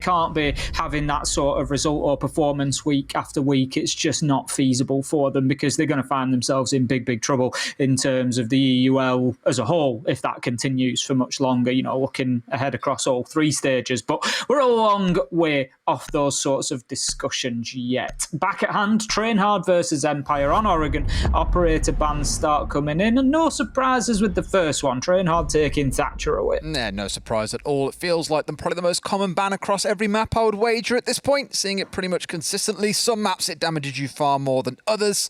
can't be having that sort of result or performance week after week. It's just not feasible for them, because they're going to find themselves in big trouble in terms of the EUL as a whole if that continues for much longer, looking ahead across all 3 stages. But we're a long way off those sorts of discussions yet. Back at hand, TrainHard versus Empire on Oregon. Operator bans start coming in, and no surprises with the first one. TrainHard taking Thatcher away. Nah, no surprise at all. It feels like probably the most common ban across every map, I would wager at this point, seeing it pretty much consistently. Some maps it damages you far more than others.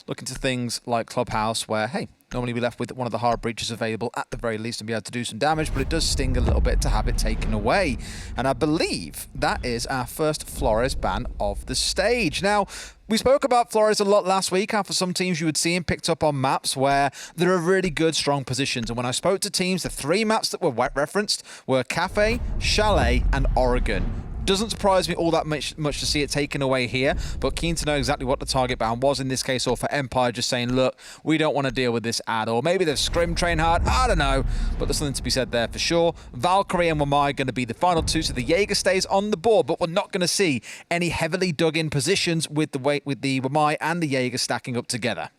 Look into things like Clubhouse, where, hey, normally we're left with one of the hard breaches available at the very least and be able to do some damage, but it does sting a little bit to have it taken away. And I believe that is our first Flores ban of the stage. Now, we spoke about Flores a lot last week, how for some teams you would see him picked up on maps where there are really good, strong positions. And when I spoke to teams, the 3 maps that were referenced were Cafe, Chalet, and Oregon. Doesn't surprise me all that much to see it taken away here, but keen to know exactly what the target ban was in this case, or for Empire just saying, look, we don't want to deal with this at all. Maybe they've scrimmed TrainHard, I don't know, but there's something to be said there for sure. Valkyrie and Wamai going to be the final 2, so the Jaeger stays on the board, but we're not going to see any heavily dug in positions with the Wamai and the Jaeger stacking up together.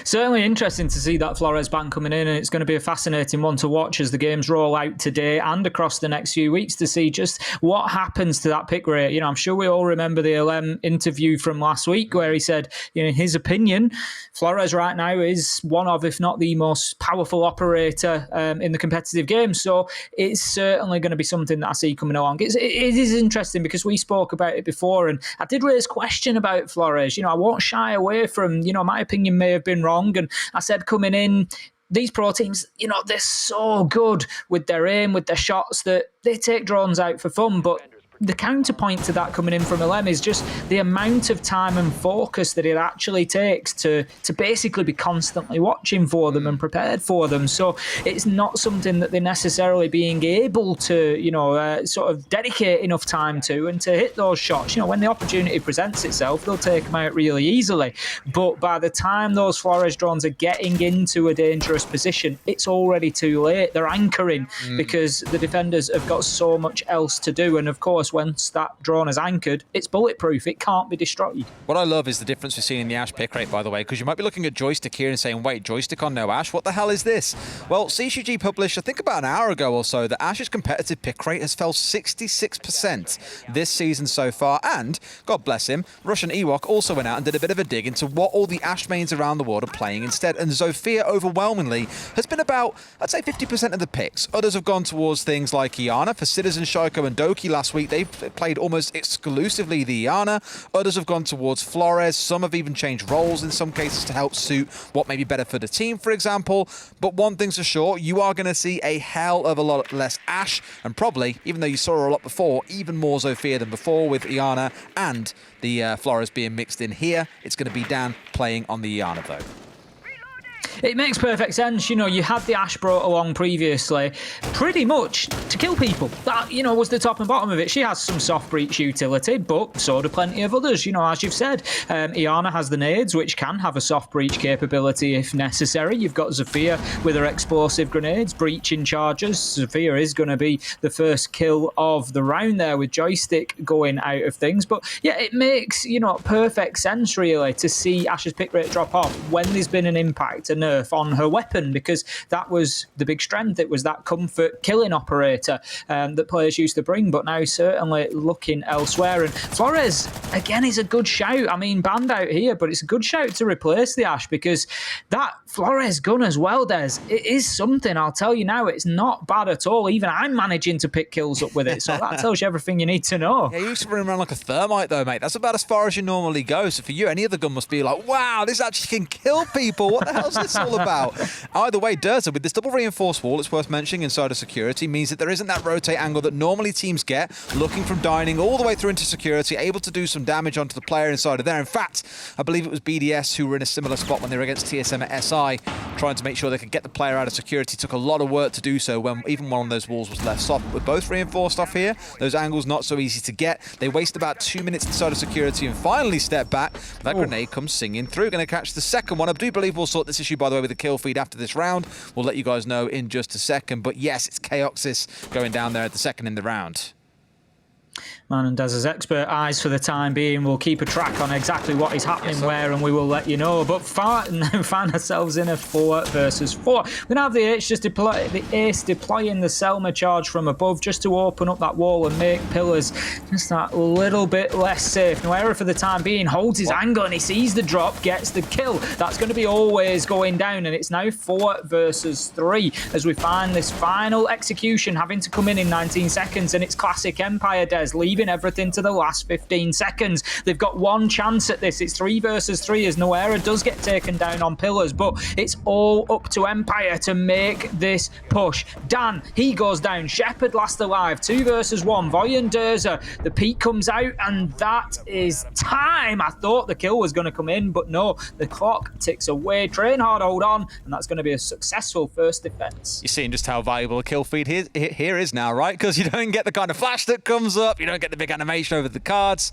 Certainly interesting to see that Flores ban coming in, and it's going to be a fascinating one to watch as the games roll out today and across the next few weeks to see just what happens to that pick rate. I'm sure we all remember the LM interview from last week where he said, in his opinion, Flores right now is one of, if not the most powerful operator in the competitive game. So it's certainly going to be something that I see coming along. It is interesting because we spoke about it before, and I did raise question about Flores. I won't shy away from, my opinion may have been wrong, and I said coming in, these pro teams, they're so good with their aim, with their shots, that they take drones out for fun, but the counterpoint to that coming in from LM is just the amount of time and focus that it actually takes to basically be constantly watching for them and prepared for them. So it's not something that they're necessarily being able to, sort of dedicate enough time to and to hit those shots. When the opportunity presents itself, they'll take them out really easily. But by the time those Flores drones are getting into a dangerous position, it's already too late. They're anchoring because the defenders have got so much else to do. And of course, once that drone is anchored, it's bulletproof. It can't be destroyed. What I love is the difference we're seeing in the Ash pick rate, by the way, because you might be looking at Joystick here and saying, wait, Joystick on no Ash? What the hell is this? Well, CCG published, I think about an hour ago or so, that Ash's competitive pick rate has fell 66% this season so far. And, God bless him, Russian Ewok also went out and did a bit of a dig into what all the Ash mains around the world are playing instead. And Zofia overwhelmingly has been about, I'd say, 50% of the picks. Others have gone towards things like Iana. For Citizen, Shaiko and Doki last week, they've played almost exclusively the Iana. Others have gone towards Flores. Some have even changed roles in some cases to help suit what may be better for the team, for example. But one thing's for sure, you are going to see a hell of a lot less Ash, and probably, even though you saw a lot before, even more Zofia than before with Iana and the Flores being mixed in here. It's going to be Dan playing on the Iana, though. It makes perfect sense. You had the Ash brought along previously pretty much to kill people. That, was the top and bottom of it. She has some soft breach utility, but so do plenty of others, as you've said. Iana has the nades, which can have a soft breach capability if necessary. You've got Zofia with her explosive grenades, breaching charges. Zofia is going to be the first kill of the round there with Joystick going out of things. But yeah, it makes, perfect sense really to see Ash's pick rate drop off when there's been an impact, a nerf on her weapon, because that was the big strength. It was that comfort killing operator that players used to bring, but now certainly looking elsewhere. And Flores, again, is a good shout. I mean, banned out here, but it's a good shout to replace the Ash, because that Flores gun as well, Des, it is something. I'll tell you now, it's not bad at all. Even I'm managing to pick kills up with it, so that tells you everything you need to know. Yeah, you used to run around like a thermite though, mate. That's about as far as you normally go. So for you, any other gun must be like, wow, this actually can kill people. What the hell is this all about? Either way, Durza, with this double reinforced wall, it's worth mentioning inside of security, means that there isn't that rotate angle that normally teams get, looking from dining all the way through into security, able to do some damage onto the player inside of there. In fact, I believe it was BDS who were in a similar spot when they were against TSM at SI, trying to make sure they could get the player out of security. Took a lot of work to do so when even one of those walls was left soft. But with both reinforced off here, those angles not so easy to get. They waste about 2 minutes inside of security and finally step back. That grenade comes singing through. Going to catch the second one. I do believe we'll sort this issue, by the way, with the kill feed after this round. We'll let you guys know in just a second. But yes, it's Chaoxis going down there at the second in the round. Man and Dez's expert eyes for the time being will keep a track on exactly what is happening where, and we will let you know. But now find ourselves in a 4 versus 4. We're going to have the Ace deploying the Selma charge from above just to open up that wall and make pillars just that little bit less safe. Noera for the time being holds his angle and he sees the drop, gets the kill. That's going to be always going down, and it's now 4 versus 3 as we find this final execution having to come in 19 seconds, and it's classic Empire, Des, leaving everything to the last 15 seconds. They've got one chance at this. It's 3 versus 3 as Noera does get taken down on pillars, but it's all up to Empire to make this push. Dan, he goes down. Shepard last alive. 2 versus 1. Voyan Durza. The peak comes out, and that is time. I thought the kill was going to come in, but no, the clock ticks away. TrainHard hold on, and that's going to be a successful first defense. You're seeing just how valuable a kill feed here is now, right? Because you don't get the kind of flash that comes up, you don't get the big animation over the cards.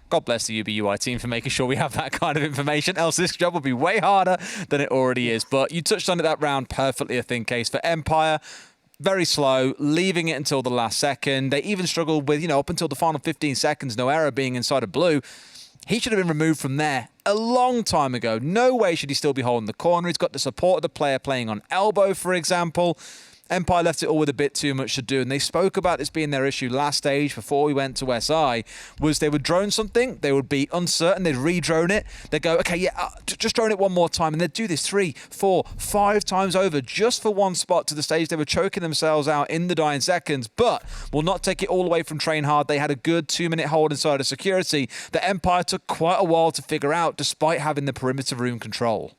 God bless the UBUI team for making sure we have that kind of information, else this job will be way harder than it already is. But you touched on it that round perfectly, I think, Case. For Empire, very slow, leaving it until the last second. They even struggled with, up until the final 15 seconds, Noera being inside of blue. He should have been removed from there a long time ago. No way should he still be holding the corner. He's got the support of the player playing on elbow, for example. Empire left it all with a bit too much to do, and they spoke about this being their issue last stage before we went to SI, was they would drone something, they would be uncertain, they'd re-drone it, they'd go, okay, yeah, just drone it one more time, and they'd do this 3, 4, 5 times over just for one spot to the stage. They were choking themselves out in the dying seconds, but will not take it all away from TrainHard. They had a good 2-minute hold inside of security that Empire took quite a while to figure out, despite having the perimeter room control.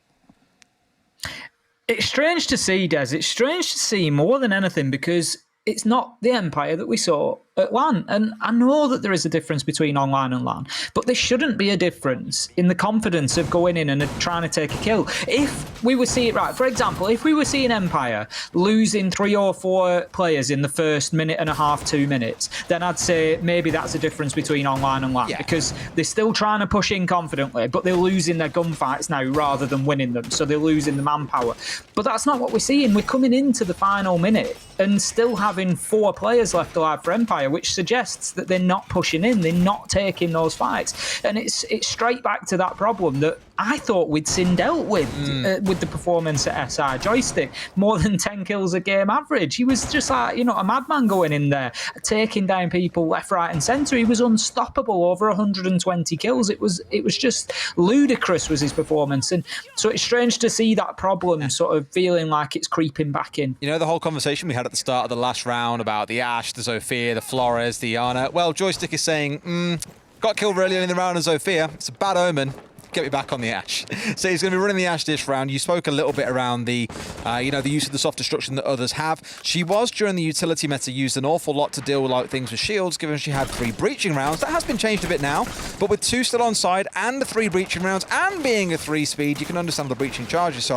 It's strange to see, Des. It's strange to see more than anything because it's not the Empire that we saw at LAN. And I know that there is a difference between online and LAN, but there shouldn't be a difference in the confidence of going in and trying to take a kill. If we were seeing, right, for example, if we were seeing Empire losing 3 or 4 players in the first minute and a half, 2 minutes, then I'd say maybe that's a difference between online and LAN, because they're still trying to push in confidently, but they're losing their gunfights now rather than winning them. So they're losing the manpower. But that's not what we're seeing. We're coming into the final minute and still having 4 players left alive for Empire, which suggests that they're not pushing in, they're not taking those fights. And it's straight back to that problem that I thought we'd seen dealt with the performance at SI. Joystick, more than 10 kills a game average. He was just like, a madman going in there, taking down people left, right and centre. He was unstoppable, over 120 kills. It was just ludicrous was his performance. And so it's strange to see that problem sort of feeling like it's creeping back in. The whole conversation we had at the start of the last round about the Ashe, the Zofia, the Flores, the Ana. Well, Joystick is saying, got killed really early in the round of Zofia. It's a bad omen. Get me back on the Ashe. So he's going to be running the Ashe this round. You spoke a little bit around the, the use of the soft destruction that others have. She was, during the utility meta, used an awful lot to deal with things with shields, given she had 3 breaching rounds. That has been changed a bit now, but with 2 still on side and the 3 breaching rounds and being a 3-speed, you can understand the breaching charges,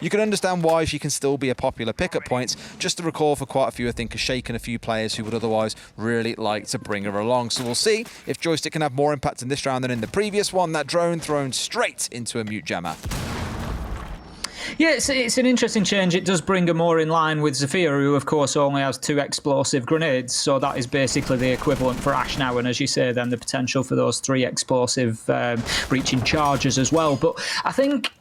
you can understand why she can still be a popular pick at points. Just to recall, for quite a few, I think, has shaken a few players who would otherwise really like to bring her along. So we'll see if Joystick can have more impact in this round than in the previous one. That drone thrown straight into a mute jammer. Yeah, it's an interesting change. It does bring her more in line with Zofia, who, of course, only has 2 explosive grenades. So that is basically the equivalent for Ashe now. And as you say, then the potential for those 3 explosive breaching charges as well. But I think,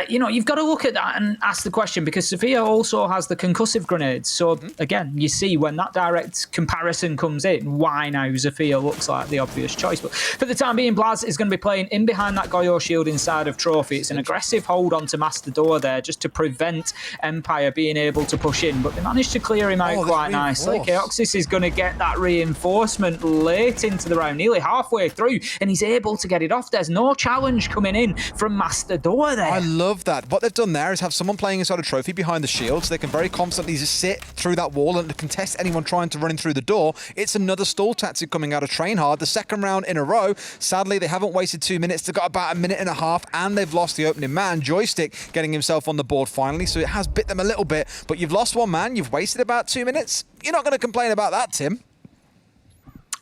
you've got to look at that and ask the question, because Zofia also has the concussive grenades. So, again, you see when that direct comparison comes in, why now Zofia looks like the obvious choice. But for the time being, Blaz is going to be playing in behind that Goyo shield inside of Trophy. It's an aggressive hold onto Master Door there, just to prevent Empire being able to push in, but they managed to clear him out quite nicely. Chaoxis is going to get that reinforcement late into the round, nearly halfway through, and he's able to get it off. There's no challenge coming in from Master Door there. I love that. What they've done there is have someone playing inside a Trophy behind the shield, so they can very confidently just sit through that wall and contest anyone trying to run in through the door. It's another stall tactic coming out of TrainHard, the 2nd round in a row. Sadly, they haven't wasted 2 minutes. They've got about 1.5 minutes, and they've lost the opening man. Joystick getting himself on the board finally, so it has bit them a little bit, but you've lost 1 man, you've wasted about 2 minutes. You're not going to complain about that, Tim.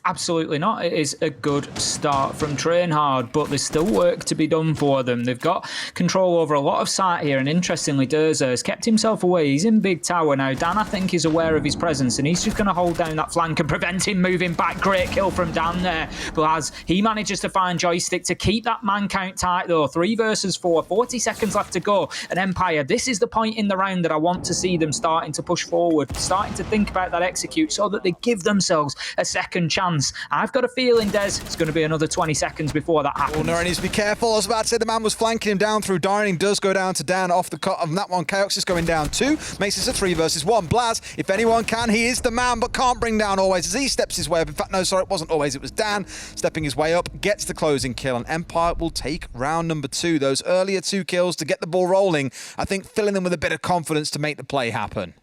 Absolutely not. It is a good start from TrainHard, but there's still work to be done for them. They've got control over a lot of site here, and interestingly, Durza has kept himself away. He's in big tower now. Dan, I think, is aware of his presence, and he's just going to hold down that flank and prevent him moving back. Great kill from Dan there. Blaz, he manages to find Joystick to keep that man count tight, though. 3 versus 4, 40 seconds left to go. And Empire, this is the point in the round that I want to see them starting to push forward, starting to think about that execute so that they give themselves a second chance. I've got a feeling, Des, it's going to be another 20 seconds before that happens. Oh, no, he needs to be careful. I was about to say the man was flanking him down through Dining. Does go down to Dan off the cut of that one. Chaos is going down 2. Makes this a 3 versus 1. Blaz, if anyone can, he is the man, but can't bring down Always as he steps his way up. In fact, no, sorry, it wasn't Always. It was Dan stepping his way up, gets the closing kill, and Empire will take round number 2. Those earlier 2 kills to get the ball rolling, I think filling them with a bit of confidence to make the play happen.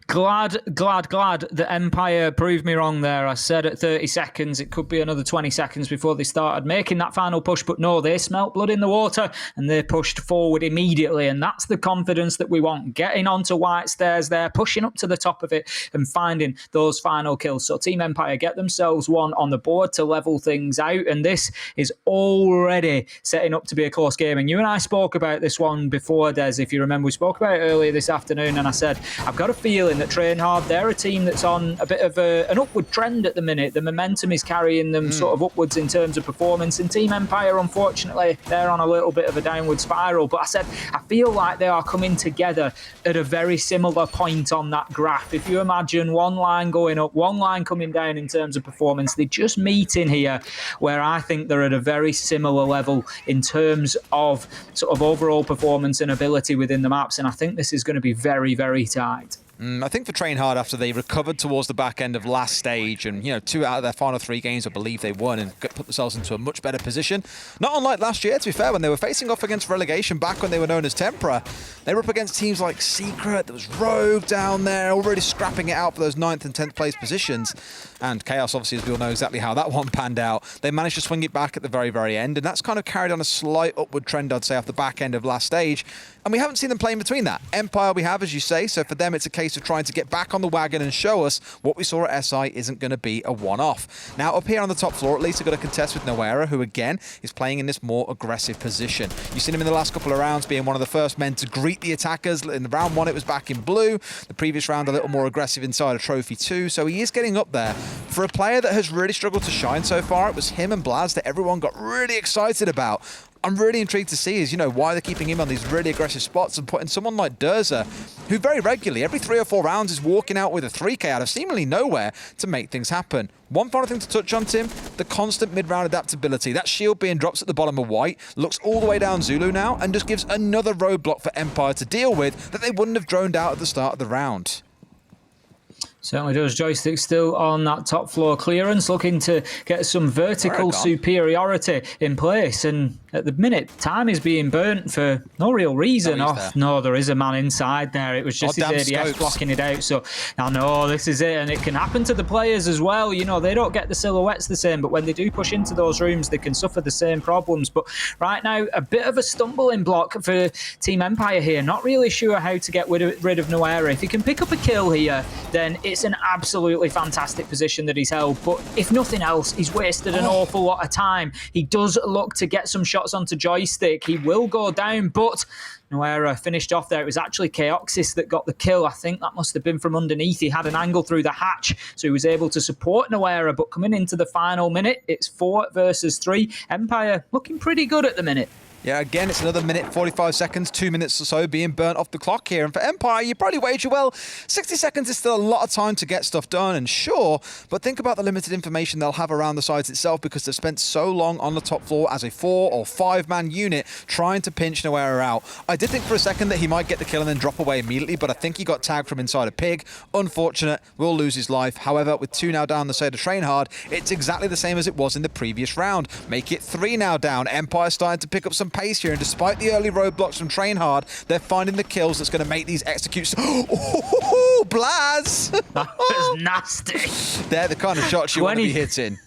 Glad that Empire proved me wrong there. I said at 30 seconds, it could be another 20 seconds before they started making that final push, but no, they smelt blood in the water and they pushed forward immediately, and that's the confidence that we want. Getting onto White Stairs there, pushing up to the top of it and finding those final kills. So Team Empire get themselves one on the board to level things out, and this is already setting up to be a close game. And you and I spoke about this one before, Des, if you remember. We spoke about it earlier this afternoon, and I said, I've got a feeling that TrainHard, they're a team that's on a bit of an upward trend at the minute. The momentum is carrying them sort of upwards in terms of performance, and Team Empire, unfortunately, they're on a little bit of a downward spiral. But I said, I feel like they are coming together at a very similar point on that graph. If you imagine one line going up, one line coming down in terms of performance, they just meet in here, where I think they're at a very similar level in terms of sort of overall performance and ability within the maps, and I think this is going to be very, very tight. I think for TrainHard, after they recovered towards the back end of last stage and, 2 out of their final 3 games, I believe they won and put themselves into a much better position. Not unlike last year, to be fair, when they were facing off against relegation back when they were known as Tempera. They were up against teams like Secret, there was Rogue down there, already scrapping it out for those 9th and 10th place positions. And Chaos, obviously, as we all know exactly how that one panned out. They managed to swing it back at the very, very end, and that's kind of carried on a slight upward trend, I'd say, off the back end of last stage. And we haven't seen them playing between that. Empire we have, as you say, so for them it's a case of trying to get back on the wagon and show us what we saw at SI isn't going to be a one-off. Now, up here on the top floor, at least they've got a contest with Noera, who again is playing in this more aggressive position. You've seen him in the last couple of rounds being one of the first men to greet the attackers. In the round 1, it was back in blue. The previous round, a little more aggressive inside of Trophy 2, so he is getting up there. For a player that has really struggled to shine so far, it was him and Blaz that everyone got really excited about. I'm really intrigued to see is, why they're keeping him on these really aggressive spots and putting someone like Durza, who very regularly, every 3 or 4 rounds, is walking out with a 3K out of seemingly nowhere to make things happen. One final thing to touch on, Tim, the constant mid-round adaptability. That shield being dropped at the bottom of White looks all the way down Zulu now and just gives another roadblock for Empire to deal with that they wouldn't have droned out at the start of the round. Certainly does. Joystick still on that top floor clearance, looking to get some vertical superiority in place. And at the minute, time is being burnt for no real reason. No, there is a man inside there. It was just his ADS blocking it out. So I know this is it. And it can happen to the players as well. They don't get the silhouettes the same, but when they do push into those rooms, they can suffer the same problems. But right now, a bit of a stumbling block for Team Empire here. Not really sure how to get rid of Noera. If he can pick up a kill here, then it's an absolutely fantastic position that he's held, but if nothing else, he's wasted an awful lot of time. He does look to get some shots onto Joystick. He will go down, but Noera finished off there. It was actually Chaoxis that got the kill. I think that must have been from underneath. He had an angle through the hatch, so he was able to support Noera, but coming into the final minute, it's 4 versus 3. Empire looking pretty good at the minute. Yeah, again, it's another minute, 45 seconds, 2 minutes or so being burnt off the clock here. And for Empire, you probably wager, well, 60 seconds is still a lot of time to get stuff done, and sure, but think about the limited information they'll have around the sides itself because they've spent so long on the top floor as a 4 or 5-man unit trying to pinch Noera out. I did think for a second that he might get the kill and then drop away immediately, but I think he got tagged from inside a pig. Unfortunate, will lose his life. However, with 2 now down the side of TrainHard, it's exactly the same as it was in the previous round. Make it 3 now down. Empire starting to pick up some pace here, and despite the early roadblocks from TrainHard, they're finding the kills that's going to make these executes. Oh, Blaz! That was nasty. They're the kind of shots you want to be hitting.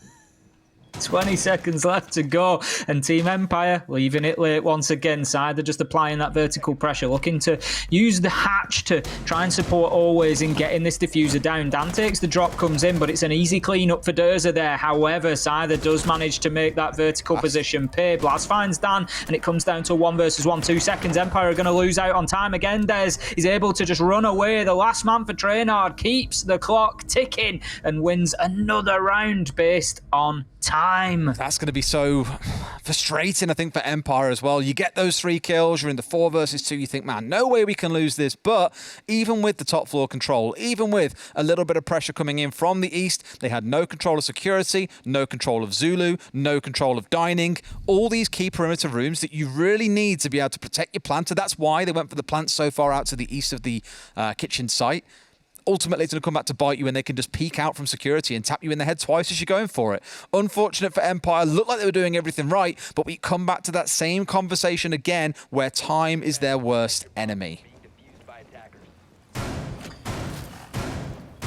20 seconds left to go, and Team Empire leaving it late once again. Side, they're just applying that vertical pressure, looking to use the hatch to try and support always in getting this diffuser down. Dan takes the drop, comes in, but it's an easy clean up for Durza there. However, Scyther does manage to make that vertical position pay. Blaz finds Dan, and it comes down to 1 versus 1. 2 seconds. Empire are going to lose out on time again. Des is able to just run away. The last man for TrainHard keeps the clock ticking and wins another round based on time. That's going to be so frustrating, I think, for Empire as well. You get those 3 kills, you're in the 4 versus 2, you think, man, no way we can lose this. But even with the top floor control, even with a little bit of pressure coming in from the east, they had no control of security, no control of Zulu, no control of dining, all these key perimeter rooms that you really need to be able to protect your planter. That's why they went for the plant so far out to the east of the kitchen site. Ultimately, it's going to come back to bite you, and they can just peek out from security and tap you in the head twice as you're going for it. Unfortunate for Empire. Looked like they were doing everything right, but we come back to that same conversation again where time is their worst enemy.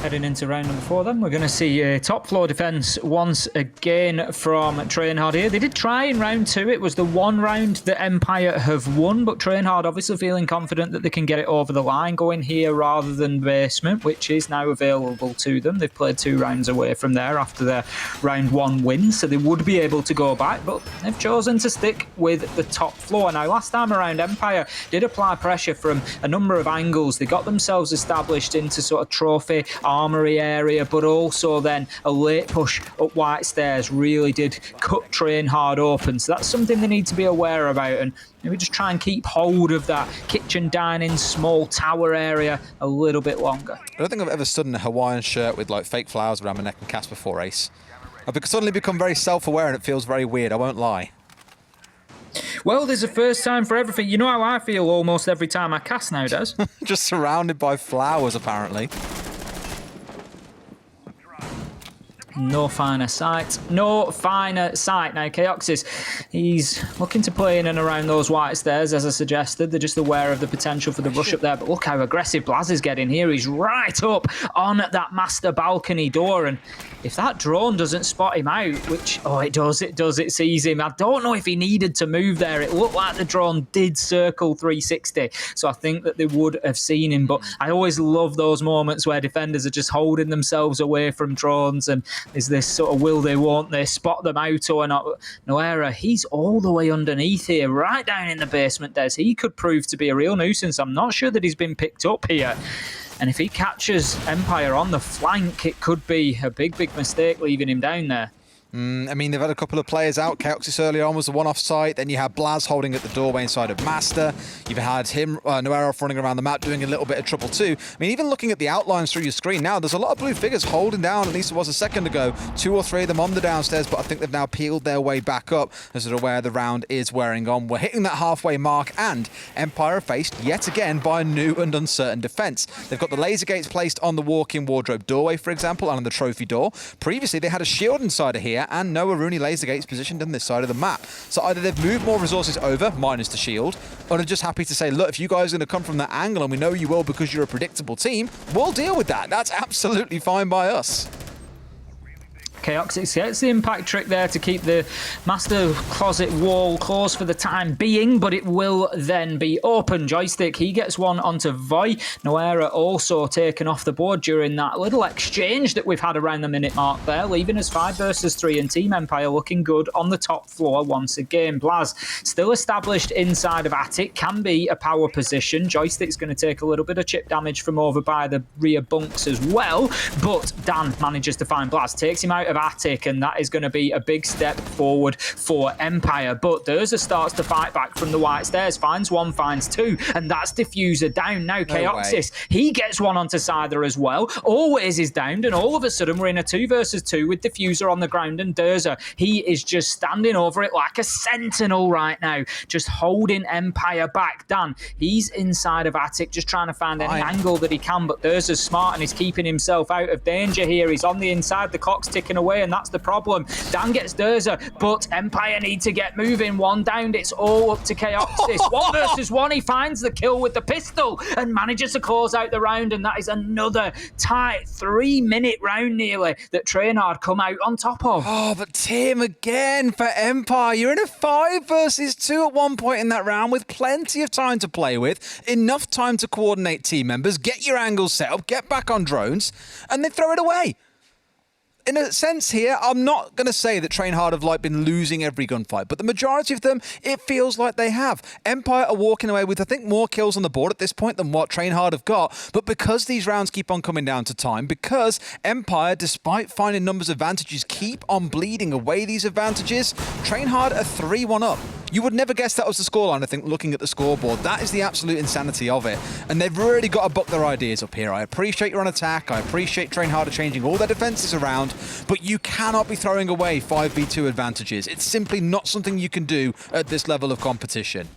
Heading into round number 4 then, we're going to see a top floor defence once again from TrainHard here. They did try in round 2. It was the one round that Empire have won, but TrainHard obviously feeling confident that they can get it over the line, going here rather than basement, which is now available to them. They've played 2 rounds away from there after their round 1 win, so they would be able to go back, but they've chosen to stick with the top floor. Now, last time around, Empire did apply pressure from a number of angles. They got themselves established into sort of trophy armory area, but also then a late push up White Stairs really did cut TrainHard open. So that's something they need to be aware about, and maybe just try and keep hold of that kitchen, dining, small tower area a little bit longer. I don't think I've ever stood in a Hawaiian shirt with like fake flowers around my neck and cast before, Ace. I've suddenly become very self-aware, and it feels very weird, I won't lie. Well, there's a first time for everything. You know how I feel almost every time I cast nowadays. Just surrounded by flowers, apparently. No finer sight. No finer sight. Now, Chaoxis, he's looking to play in and around those White Stairs, as I suggested. They're just aware of the potential for the rush up there. But look how aggressive Blaz is getting here. He's right up on that master balcony door. And if that drone doesn't spot him out, which, oh, it does, it sees him. I don't know if he needed to move there. It looked like the drone did circle 360. So I think that they would have seen him. But I always love those moments where defenders are just holding themselves away from drones, and is this sort of will they, won't they, spot them out or not? Noera, he's all the way underneath here, right down in the basement, Des. He could prove to be a real nuisance. I'm not sure that he's been picked up here. And if he catches Empire on the flank, it could be a big, big mistake leaving him down there. I mean, they've had a couple of players out. Chaoxis earlier on was the one off site. Then you had Blaz holding at the doorway inside of Master. You've had him, Noera, running around the map doing a little bit of trouble too. I mean, even looking at the outlines through your screen now, there's a lot of blue figures holding down, at least it was a second ago. 2 or 3 of them on the downstairs, but I think they've now peeled their way back up as they're aware the round is wearing on. We're hitting that halfway mark, and Empire are faced yet again by a new and uncertain defense. They've got the laser gates placed on the walk-in wardrobe doorway, for example, and on the trophy door. Previously, they had a shield inside of here, and no Aruni laser gates positioned on this side of the map. So either they've moved more resources over, minus the shield, or they're just happy to say, look, if you guys are going to come from that angle, and we know you will because you're a predictable team, we'll deal with that. That's absolutely fine by us. Chaoxis gets the impact trick there to keep the master closet wall closed for the time being, but it will then be open. Joystick, he gets one onto Voy. Noera also taken off the board during that little exchange that we've had around the minute mark there, leaving us 5 versus 3, and Team Empire looking good on the top floor once again. Blaz still established inside of Attic, can be a power position. Joystick's going to take a little bit of chip damage from over by the rear bunks as well, but Dan manages to find Blaz, takes him out of Attic, and that is going to be a big step forward for Empire. But Durza starts to fight back from the White Stairs, finds 1, finds 2, and that's Diffuser down. Now Chaoxis, he gets one onto Scyther as well. Always is downed, and all of a sudden we're in a 2 versus 2 with Diffuser on the ground, and Durza, he is just standing over it like a sentinel right now, just holding Empire back. Dan, he's inside of Attic, just trying to find any angle that he can, but Durza's smart and he's keeping himself out of danger here. He's on the inside, the clock's ticking away. away, and that's the problem. Dan gets Durza, but Empire need to get moving. One down, it's all up to Chaoxis. 1 versus 1, he finds the kill with the pistol and manages to close out the round, and that is another tight 3-minute round nearly that TrainHard come out on top of. Oh, but Tim, again for Empire, you're in a 5 versus 2 at one point in that round with plenty of time to play with, enough time to coordinate team members, get your angles set up, get back on drones, and then throw it away. In a sense here, I'm not going to say that TrainHard have been losing every gunfight, but the majority of them, it feels like they have. Empire are walking away with, I think, more kills on the board at this point than what TrainHard have got, but because these rounds keep on coming down to time, because Empire, despite finding numbers advantages, keep on bleeding away these advantages, TrainHard are 3-1 up. You would never guess that was the scoreline, I think, looking at the scoreboard. That is the absolute insanity of it. And they've really got to buck their ideas up here. I appreciate you're on attack. I appreciate TrainHard are changing all their defenses around, but you cannot be throwing away 5v2 advantages. It's simply not something you can do at this level of competition.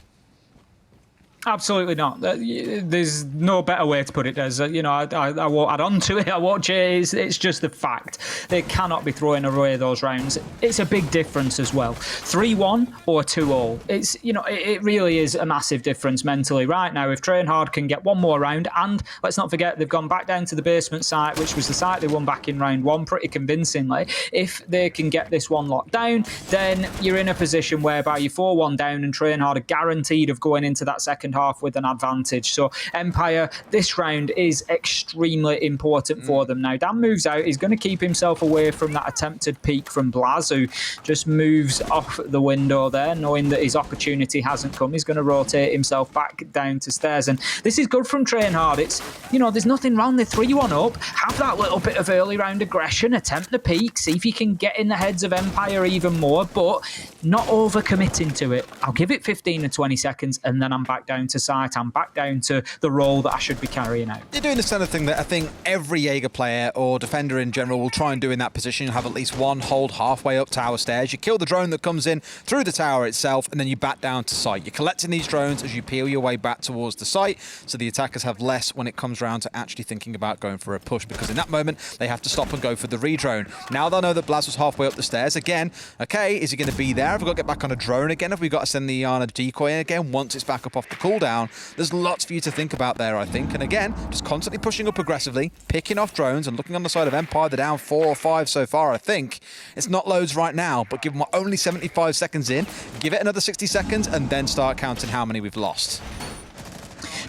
Absolutely not. There's no better way to put it, Des. I won't add on to it. I won't change. It's just the fact. They cannot be throwing away those rounds. It's a big difference as well. 3-1 or 2-all. It really is a massive difference mentally right now. If TrainHard can get one more round, and let's not forget they've gone back down to the basement site, which was the site they won back in round 1 pretty convincingly. If they can get this one locked down, then you're in a position whereby you're 4-1 down and TrainHard are guaranteed of going into that second half with an advantage. So Empire, this round is extremely important for them. Now Dan moves out, he's going to keep himself away from that attempted peek from Blaz, who just moves off the window there, knowing that his opportunity hasn't come. He's going to rotate himself back down to stairs, and this is good from TrainHard. It's, there's nothing wrong. They're 3-1 up, have that little bit of early round aggression, attempt the peek, see if you can get in the heads of Empire even more, but not over committing to it. I'll give it 15 to 20 seconds and then I'm back down to site. I'm back down to the role that I should be carrying out. You're doing the kind of thing that I think every Jaeger player or defender in general will try and do in that position. You'll have at least one hold halfway up tower stairs. You kill the drone that comes in through the tower itself, and then you back down to site. You're collecting these drones as you peel your way back towards the site, so the attackers have less when it comes around to actually thinking about going for a push, because in that moment, they have to stop and go for the redrone. Now they'll know that Blaz was halfway up the stairs. Again, okay, is he going to be there? Have we got to get back on a drone again? Have we got to send the Iana decoy in again once it's back up off the cooldown? There's lots for you to think about there, I think. And again, just constantly pushing up aggressively, picking off drones and looking on the side of Empire. They're down 4 or 5 so far, I think. It's not loads right now, but given we're only 75 seconds in, give it another 60 seconds and then start counting how many we've lost.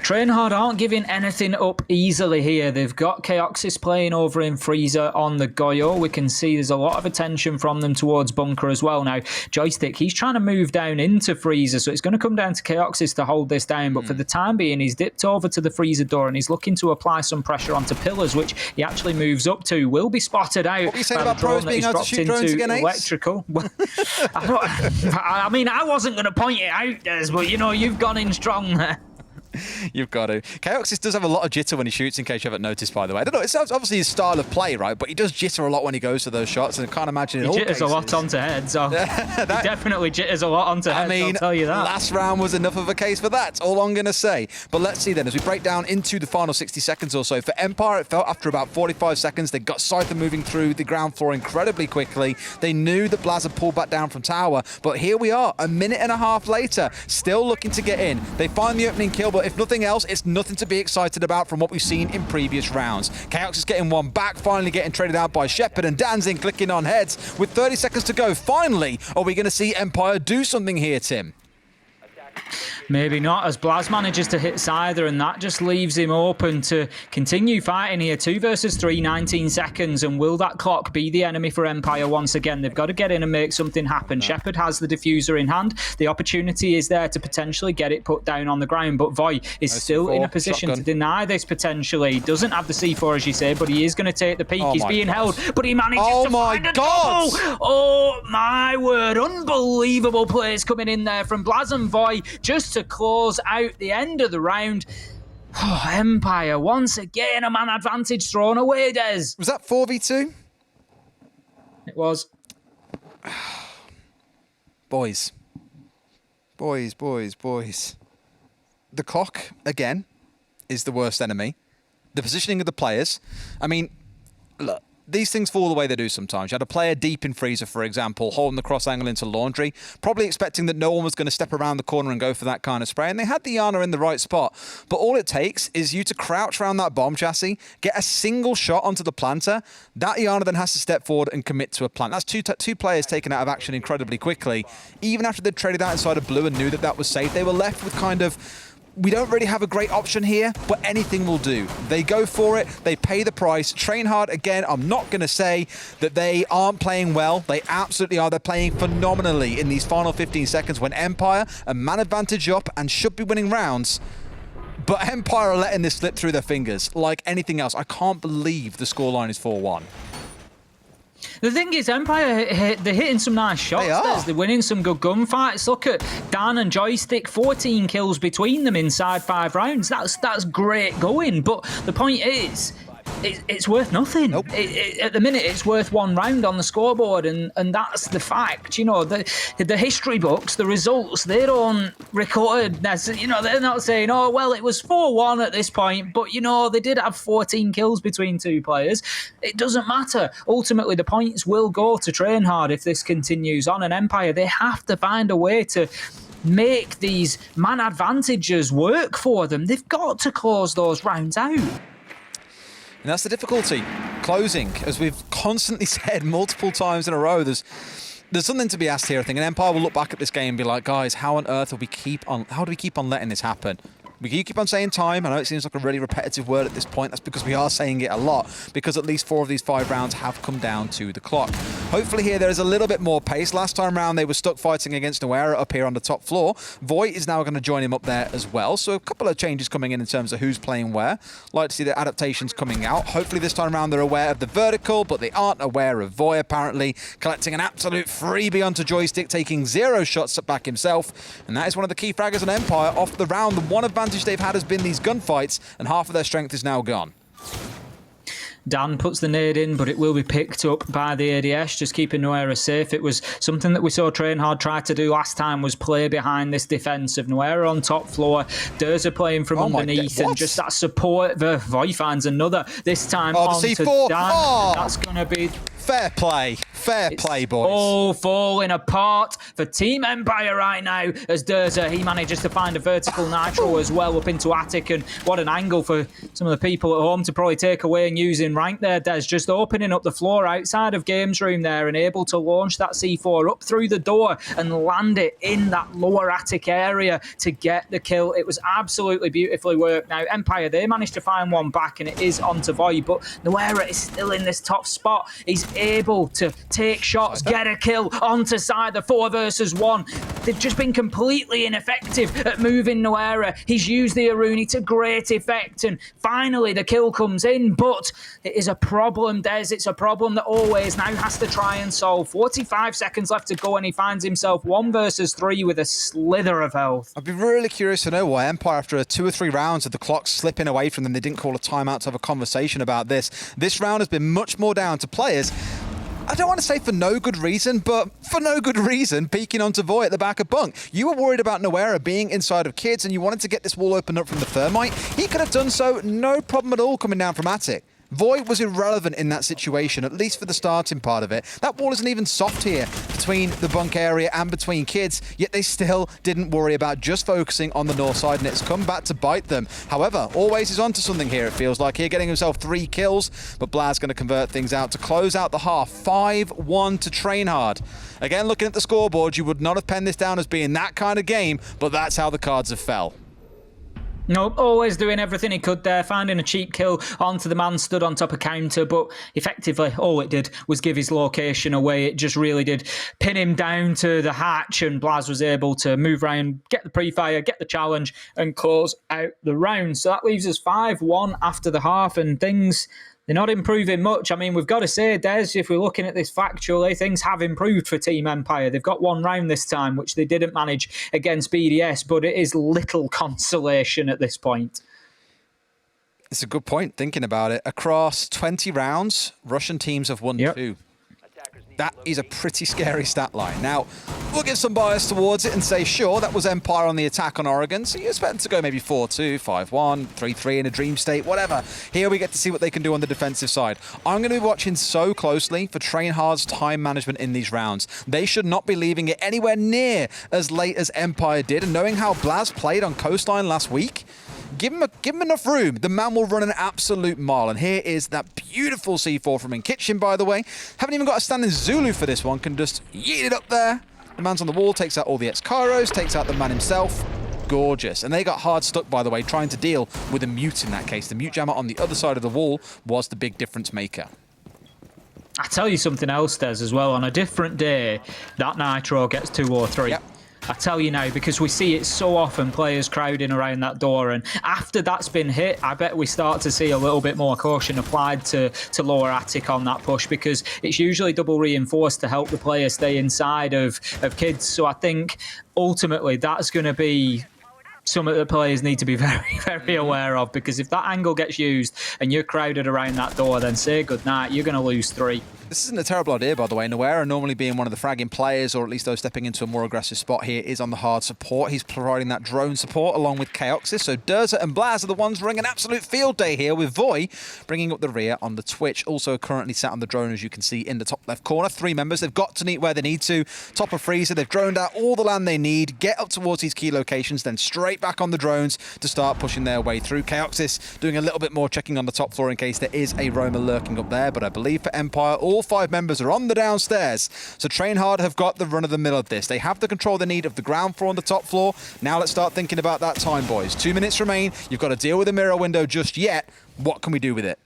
TrainHard aren't giving anything up easily here. They've got Chaoxis playing over in Freezer on the Goyo. We can see there's a lot of attention from them towards Bunker as well. Now, Joystick, he's trying to move down into Freezer, so it's going to come down to Chaoxis to hold this down. But for the time being, he's dipped over to the Freezer door and he's looking to apply some pressure onto Pillars, which he actually moves up to. Will be spotted out. What were you saying about pros being able to shoot drones again, Ace? Electrical. I wasn't going to point it out, Des, but you've gone in strong there. You've got to. Chaoxis does have a lot of jitter when he shoots, in case you haven't noticed, by the way. I don't know, it's obviously his style of play, right? But he does jitter a lot when he goes to those shots, and I can't imagine in all cases. He jitters a lot onto heads. He definitely jitters a lot onto heads, I'll tell you that. Last round was enough of a case for that, all I'm going to say. But let's see then, as we break down into the final 60 seconds or so. For Empire, it felt after about 45 seconds, they got Scyther moving through the ground floor incredibly quickly. They knew that Blaz had pulled back down from tower, but here we are, a minute and a half later, still looking to get in. They find the opening kill, but if nothing else, it's nothing to be excited about from what we've seen in previous rounds. Chaox is getting one back, finally getting traded out by Shepard, and Danzing clicking on heads with 30 seconds to go. Finally, are we going to see Empire do something here, Tim? Maybe not, as Blaz manages to hit Scyther, and that just leaves him open to continue fighting here. 2 versus 3, 19 seconds, and will that clock be the enemy for Empire once again? They've got to get in and make something happen. Shepard has the diffuser in hand. The opportunity is there to potentially get it put down on the ground, but Voy is still in a position to deny this potentially. He doesn't have the C4, as you say, but he is going to take the peek. He's being held, but he manages to find a double. Oh my word, unbelievable plays coming in there from Blaz and Voy just to close out the end of the round. Oh, Empire, once again, a man advantage thrown away, Des. Was that 4v2? It was. Boys. The clock, again, is the worst enemy. The positioning of the players. I mean, look, these things fall the way they do sometimes. You had a player deep in freezer, for example, holding the cross angle into laundry, probably expecting that no one was going to step around the corner and go for that kind of spray, and they had the Iana in the right spot. But all it takes is you to crouch around that bomb chassis, get a single shot onto the planter. That Iana then has to step forward and commit to a plant. That's two players taken out of action incredibly quickly. Even after they'd traded out inside of blue and knew that that was safe, they were left with kind of, we don't really have a great option here, but anything will do. They go for it. They pay the price. TrainHard, again, I'm not going to say that they aren't playing well. They absolutely are. They're playing phenomenally in these final 15 seconds when Empire are man advantage up and should be winning rounds. But Empire are letting this slip through their fingers like anything else. I can't believe the scoreline is 4-1. The thing is, Empire, they're hitting some nice shots. They're winning some good gunfights. Look at Dan and Joystick, 14 kills between them inside 5 rounds. That's great going. But the point is, it's worth nothing. Nope. At the minute, it's worth 1 round on the scoreboard, and that's the fact. You know, the history books, the results, they don't record. You know, they're not saying, oh, well, it was 4-1 at this point, but, you know, they did have 14 kills between 2 players. It doesn't matter. Ultimately, the points will go to TrainHard if this continues on, and Empire, they have to find a way to make these man advantages work for them. They've got to close those rounds out. And that's the difficulty. Closing, as we've constantly said multiple times in a row, there's something to be asked here, I think. And Empire will look back at this game and be like, guys, how on earth how do we keep on letting this happen? We keep on saying time. I know it seems like a really repetitive word at this point. That's because we are saying it a lot, because at least 4 of these 5 rounds have come down to the clock. Hopefully here there is a little bit more pace. Last time round they were stuck fighting against Noera up here on the top floor. Void is now going to join him up there as well. So a couple of changes coming in terms of who's playing where. Like to see the adaptations coming out. Hopefully this time around they're aware of the vertical, but they aren't aware of Void apparently. Collecting an absolute freebie onto Joystick, taking 0 shots back himself. And that is one of the key fraggers on Empire off the round. The one advantage they've had has been these gunfights, and half of their strength is now gone. Dan puts the nade in, but it will be picked up by the ADS, just keeping Noera safe. It was something that we saw TrainHard try to do last time, was play behind this defence of Noera on top floor, Durza playing from underneath, and just that support. Voy finds another, this time on to Dan. That's going to be... Fair play, boys. All falling apart for Team Empire right now as Durza, he manages to find a vertical nitro as well up into Attic, and what an angle for some of the people at home to probably take away and use in rank there. Des just opening up the floor outside of Games Room there and able to launch that C4 up through the door and land it in that lower Attic area to get the kill. It was absolutely beautifully worked. Now Empire, they managed to find one back and it is onto Void, but Noera is still in this top spot. He's able to take shots, get a kill onto side, the 4 versus 1. They've just been completely ineffective at moving Noera. He's used the Aruni to great effect, and finally the kill comes in, but it is a problem, Des. It's a problem that Always now has to try and solve. 45 seconds left to go, and he finds himself 1 versus 3 with a slither of health. I'd be really curious to know why Empire, after 2 or 3 rounds of the clock slipping away from them, they didn't call a timeout to have a conversation about this. This round has been much more down to players, I don't want to say for no good reason, but for no good reason, peeking onto Void at the back of Bunk. You were worried about Noera being inside of Kids, and you wanted to get this wall opened up from the Thermite. He could have done so, no problem at all, coming down from Attic. Void was irrelevant in that situation, at least for the starting part of it. That wall isn't even soft here between the Bunk area and between Kids, yet they still didn't worry about just focusing on the north side, and it's come back to bite them. However, Always is onto something here, it feels like. Here, getting himself 3 kills, but Blad's going to convert things out to close out the half. 5-1 to TrainHard. Again, looking at the scoreboard, you would not have penned this down as being that kind of game, but that's how the cards have fell. Nope, Always doing everything he could there, finding a cheap kill onto the man stood on top of counter, but effectively all it did was give his location away. It just really did pin him down to the hatch, and Blaz was able to move around, get the pre-fire, get the challenge, and close out the round. So that leaves us 5-1 after the half, and things... they're not improving much. I mean, we've got to say, Des, if we're looking at this factually, things have improved for Team Empire. They've got 1 round this time, which they didn't manage against BDS, but it is little consolation at this point. It's a good point, thinking about it. Across 20 rounds, Russian teams have won 2. That is a pretty scary stat line. Now, we'll give some bias towards it and say, sure, that was Empire on the attack on Oregon, so you expect them to go maybe 4-2, 5-1, 3-3 in a dream state, whatever. Here we get to see what they can do on the defensive side. I'm going to be watching so closely for TrainHard's time management in these rounds. They should not be leaving it anywhere near as late as Empire did, and knowing how Blaz played on Coastline last week, give him enough room. The man will run an absolute mile. And here is that beautiful C4 from In Kitchen, by the way. Haven't even got a standing Zulu for this one. Can just yeet it up there. The man's on the wall, takes out all the ex-Kairos, takes out the man himself. Gorgeous. And they got hard stuck, by the way, trying to deal with a mute in that case. The mute jammer on the other side of the wall was the big difference maker. I tell you something else, Des, as well. On a different day, that Nitro gets 2 or 3. Yep. I tell you now, because we see it so often, players crowding around that door, and after that's been hit, I bet we start to see a little bit more caution applied to lower attic on that push, because it's usually double reinforced to help the player stay inside of kids. So I think ultimately that's going to be something that players need to be very, very aware of, because if that angle gets used and you're crowded around that door, then say goodnight, you're going to lose 3. This isn't a terrible idea, by the way. Nawera, normally being one of the fragging players, or at least those stepping into a more aggressive spot here, is on the hard support. He's providing that drone support along with Chaoxis. So Durza and Blaz are the ones running an absolute field day here, with Voy bringing up the rear on the Twitch. Also currently sat on the drone, as you can see in the top left corner. 3 members. They've got to meet where they need to. Top of Freezer. They've droned out all the land they need. Get up towards these key locations, then straight back on the drones to start pushing their way through. Chaoxis doing a little bit more checking on the top floor in case there is a roamer lurking up there. But I believe for Empire, all 5 members are on the downstairs. So TrainHard have got the run of the mill of this. They have the control they need of the ground floor and the top floor. Now let's start thinking about that time, boys. 2 minutes remain. You've got to deal with the mirror window just yet. What can we do with it?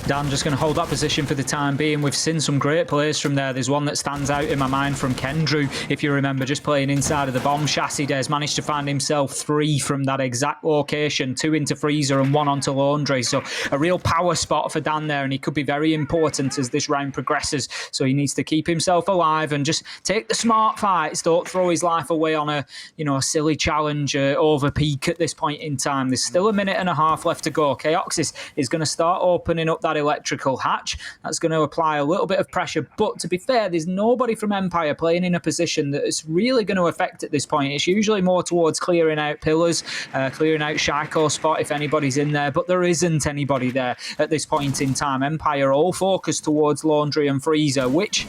Dan just going to hold that position for the time being. We've seen some great plays from there. There's one that stands out in my mind from Kendrew, if you remember, just playing inside of the bomb chassis. Des managed to find himself 3 from that exact location, 2 into Freezer and 1 onto Laundry. So a real power spot for Dan there, and he could be very important as this round progresses. So he needs to keep himself alive and just take the smart fights. Don't throw his life away on a silly challenge over peak at this point in time. There's still 1.5 minutes left to go. Chaoxis is going to start opening up that electrical hatch. That's going to apply a little bit of pressure, but to be fair, there's nobody from Empire playing in a position that is really going to affect at this point. It's usually more towards clearing out pillars, clearing out Shaiko spot if anybody's in there, but there isn't anybody there at this point in time. Empire all focused towards Laundry and Freezer, which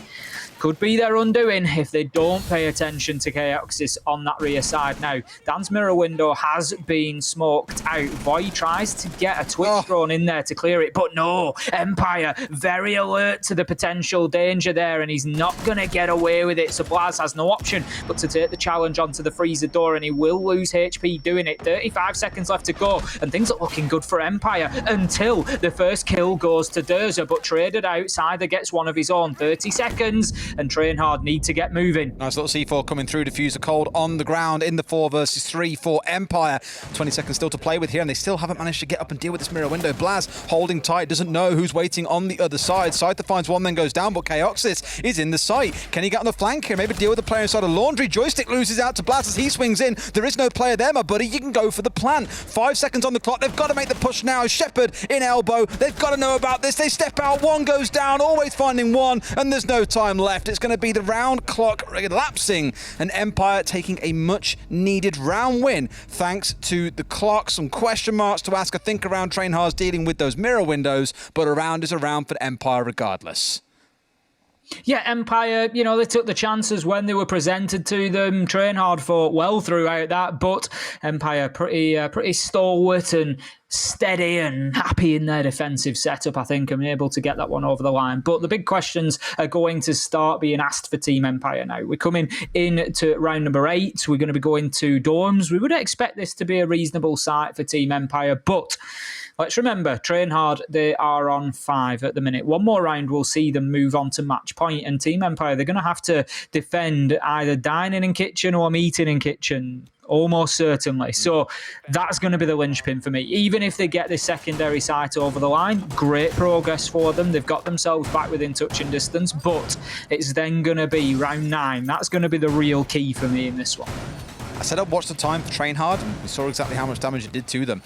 could be their undoing if they don't pay attention to Chaoxis on that rear side. Now, Dan's mirror window has been smoked out. Voy tries to get a Twitch drone in there to clear it, but no, Empire very alert to the potential danger there, and he's not going to get away with it. So Blaz has no option but to take the challenge onto the Freezer door, and he will lose HP doing it. 35 seconds left to go, and things are looking good for Empire until the first kill goes to Durza, but traded outside, gets one of his own. 30 seconds, and TrainHard need to get moving. Nice little C4 coming through, Diffuser cold on the ground in the 4 versus 3 for Empire. 20 seconds still to play with here, and they still haven't managed to get up and deal with this mirror window. Blaz holding tight, doesn't know who's waiting on the other side. Scyther finds one, then goes down, but Chaoxis is in the site. Can he get on the flank here? Maybe deal with the player inside of Laundry. Joystick loses out to Blaz as he swings in. There is no player there, my buddy. You can go for the plant. 5 seconds on the clock. They've got to make the push now. Shepherd in elbow. They've got to know about this. They step out. 1 goes down, always finding 1, and there's no time left. It's going to be the round clock elapsing, and Empire taking a much needed round win thanks to the clock. Some question marks to ask, I think, around TrainHard's dealing with those mirror windows, but a round is a round for Empire regardless. Yeah, Empire, they took the chances when they were presented to them. TrainHard fought well throughout that, but Empire pretty stalwart and steady and happy in their defensive setup, I think, and able to get that one over the line. But the big questions are going to start being asked for Team Empire now. We're coming into round number 8. We're going to be going to dorms. We would expect this to be a reasonable site for Team Empire, but let's remember, TrainHard, they are on 5 at the minute. One more round will see them move on to match point, and Team Empire, they're going to have to defend either dining in kitchen or meeting in kitchen. Almost certainly. So that's going to be the linchpin for me. Even if they get this secondary site over the line, great progress for them. They've got themselves back within touching distance, but it's then going to be round 9. That's going to be the real key for me in this one. I said I'd watch the time for TrainHard. We saw exactly how much damage it did to them.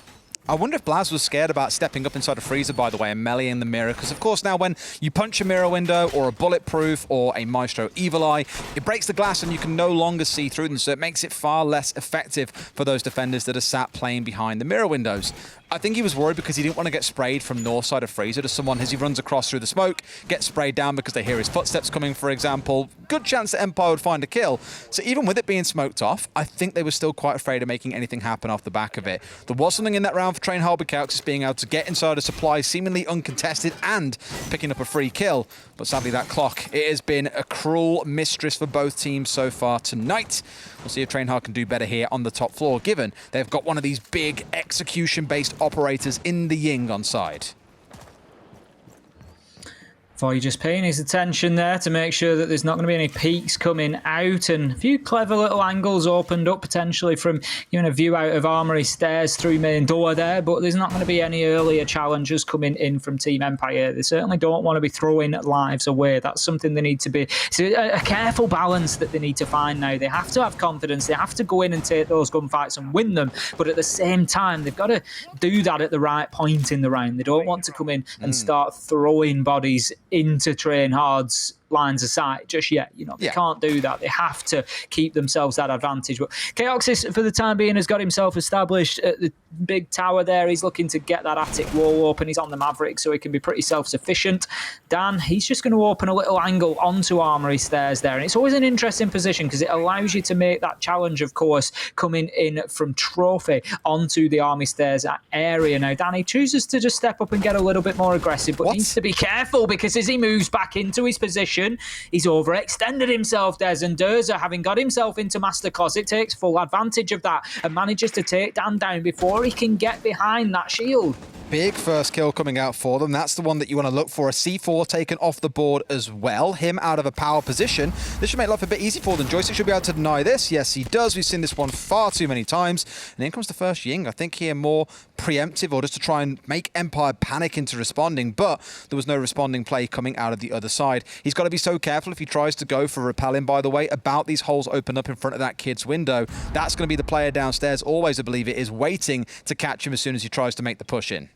I wonder if Blaz was scared about stepping up inside a freezer, by the way, and meleeing the mirror, because of course now when you punch a mirror window or a bulletproof or a Maestro Evil Eye, it breaks the glass and you can no longer see through them, so it makes it far less effective for those defenders that are sat playing behind the mirror windows. I think he was worried because he didn't want to get sprayed from north side of freezer to someone as he runs across through the smoke, gets sprayed down because they hear his footsteps coming, for example. Good chance that Empire would find a kill. So even with it being smoked off, I think they were still quite afraid of making anything happen off the back of it. There was something in that round for TrainHard just being able to get inside a supply seemingly uncontested and picking up a free kill. But sadly that clock, it has been a cruel mistress for both teams so far tonight. We'll see if TrainHard can do better here on the top floor, given they've got one of these big execution-based operators in the Ying on side. Voy just paying his attention there to make sure that there's not going to be any peaks coming out, and a few clever little angles opened up potentially from a view out of Armory stairs through main door there, but there's not going to be any earlier challenges coming in from Team Empire. They certainly don't want to be throwing lives away. That's something they need to be, it's a careful balance that they need to find now. They have to have confidence, they have to go in and take those gunfights and win them, but at the same time they've got to do that at the right point in the round. They don't want to come in and start throwing bodies into TrainHard's lines of sight just yet. They can't do that. They have to keep themselves that advantage. But Chaoxis, for the time being, has got himself established at the big tower there. He's looking to get that attic wall open. He's on the Maverick, so he can be pretty self-sufficient. Dan, he's just going to open a little angle onto Armory stairs there. And it's always an interesting position because it allows you to make that challenge, of course, coming in from Trophy onto the Army stairs area. Now, Danny chooses to just step up and get a little bit more aggressive, but needs to be careful because as he moves back into his position, he's overextended himself, Des, and Durza, having got himself into Master Closet, takes full advantage of that and manages to take Dan down before he can get behind that shield. Big first kill coming out for them. That's the one that you want to look for. A C4 taken off the board as well. Him out of a power position. This should make life a bit easy for them. Joystick should be able to deny this. Yes, he does. We've seen this one far too many times. And in comes the first Ying. I think here more preemptive or just to try and make Empire panic into responding, but there was no responding play coming out of the other side. He's got to be so careful if he tries to go for repelling, by the way, about these holes open up in front of that kid's window. That's going to be the player downstairs, always I believe it is, waiting to catch him as soon as he tries to make the push in.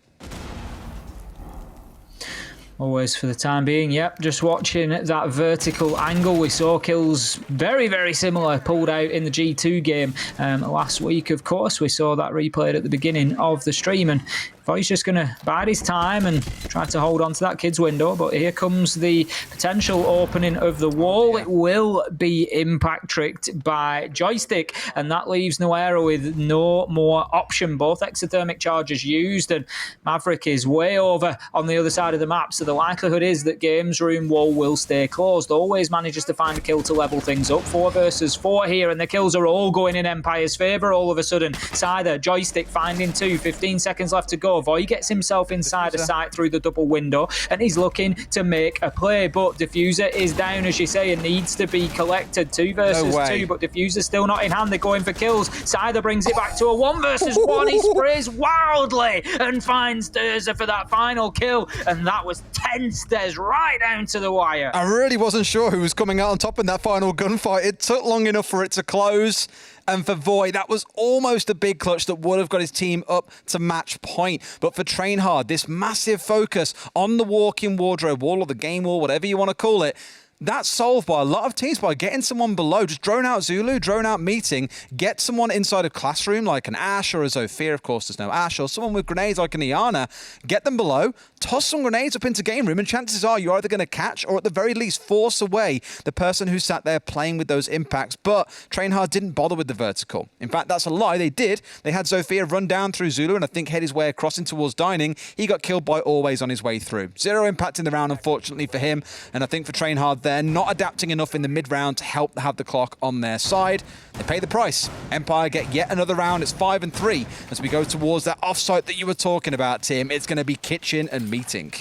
Always for the time being, yep, just watching that vertical angle. We saw kills very, very similar pulled out in the G2 game last week, of course. We saw that replayed at the beginning of the stream, and Voy's just going to bide his time and try to hold on to that kid's window, but here comes the potential opening of the wall. It will be impact tricked by Joystick, and that leaves Noera with no more option. Both exothermic charges used, and Maverick is way over on the other side of the map, so the likelihood is that Games Room wall will stay closed. Always manages to find a kill to level things up. 4 versus 4 here, and the kills are all going in Empire's favour all of a sudden. Sider, Joystick finding 2, 15 seconds left to go. Voy gets himself inside a sight through the double window, and he's looking to make a play, but Diffuser is down, as you say, and needs to be collected. 2 versus 2, but Diffuser's still not in hand. They're going for kills. Sider brings it back to a 1 versus 1. He sprays wildly and finds Durza for that final kill, and that was tense, Des, right down to the wire. I really wasn't sure who was coming out on top in that final gunfight. It took long enough for it to close. And for Voy, that was almost a big clutch that would have got his team up to match point. But for TrainHard, this massive focus on the walk-in wardrobe wall or the game wall, whatever you want to call it, that's solved by a lot of teams by getting someone below. Just drone out Zulu, drone out Meeting, get someone inside a classroom like an Ash or a Zofia, of course there's no Ash, or someone with grenades like an Iana, get them below, toss some grenades up into game room, and chances are you're either going to catch or at the very least force away the person who sat there playing with those impacts. But TrainHard didn't bother with the vertical. In fact, that's a lie. They did. They had Zofia run down through Zulu and I think head his way across in towards Dining. He got killed by Always on his way through. 0 impact in the round, unfortunately for him. And I think for TrainHard, they're not adapting enough in the mid-round to help have the clock on their side. They pay the price. Empire get yet another round. It's 5-3 as we go towards that offsite that you were talking about, Tim. It's going to be Kitchen and Meeting.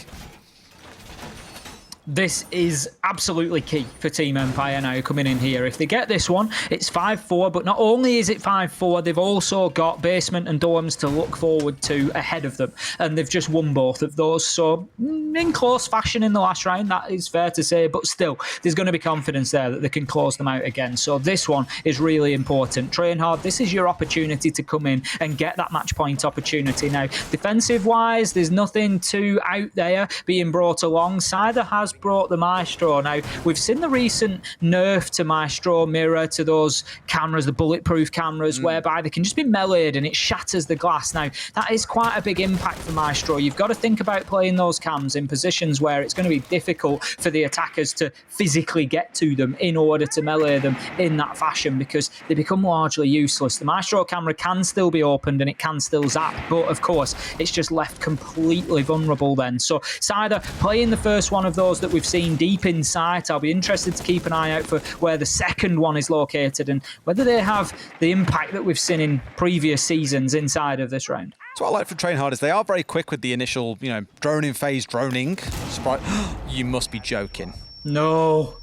This is absolutely key for Team Empire now coming in here. If they get this one, it's 5-4, but not only is it 5-4, they've also got basement and dorms to look forward to ahead of them, and they've just won both of those. So in close fashion in the last round, that is fair to say, but still, there's going to be confidence there that they can close them out again. So this one is really important. TrainHard, this is your opportunity to come in and get that match point opportunity. Now, defensive-wise, there's nothing too out there being brought along. Cider has brought the Maestro. Now, we've seen the recent nerf to Maestro mirror to those cameras, the bulletproof cameras, whereby they can just be meleeed and it shatters the glass. Now, that is quite a big impact for Maestro. You've got to think about playing those cams in positions where it's going to be difficult for the attackers to physically get to them in order to melee them in that fashion, because they become largely useless. The Maestro camera can still be opened and it can still zap, but of course, it's just left completely vulnerable then. So, Cider playing the first one of those that we've seen deep in sight. I'll be interested to keep an eye out for where the second one is located and whether they have the impact that we've seen in previous seasons inside of this round. So what I like from TrainHard is they are very quick with the initial, droning phase droning. Sprite, you must be joking. No.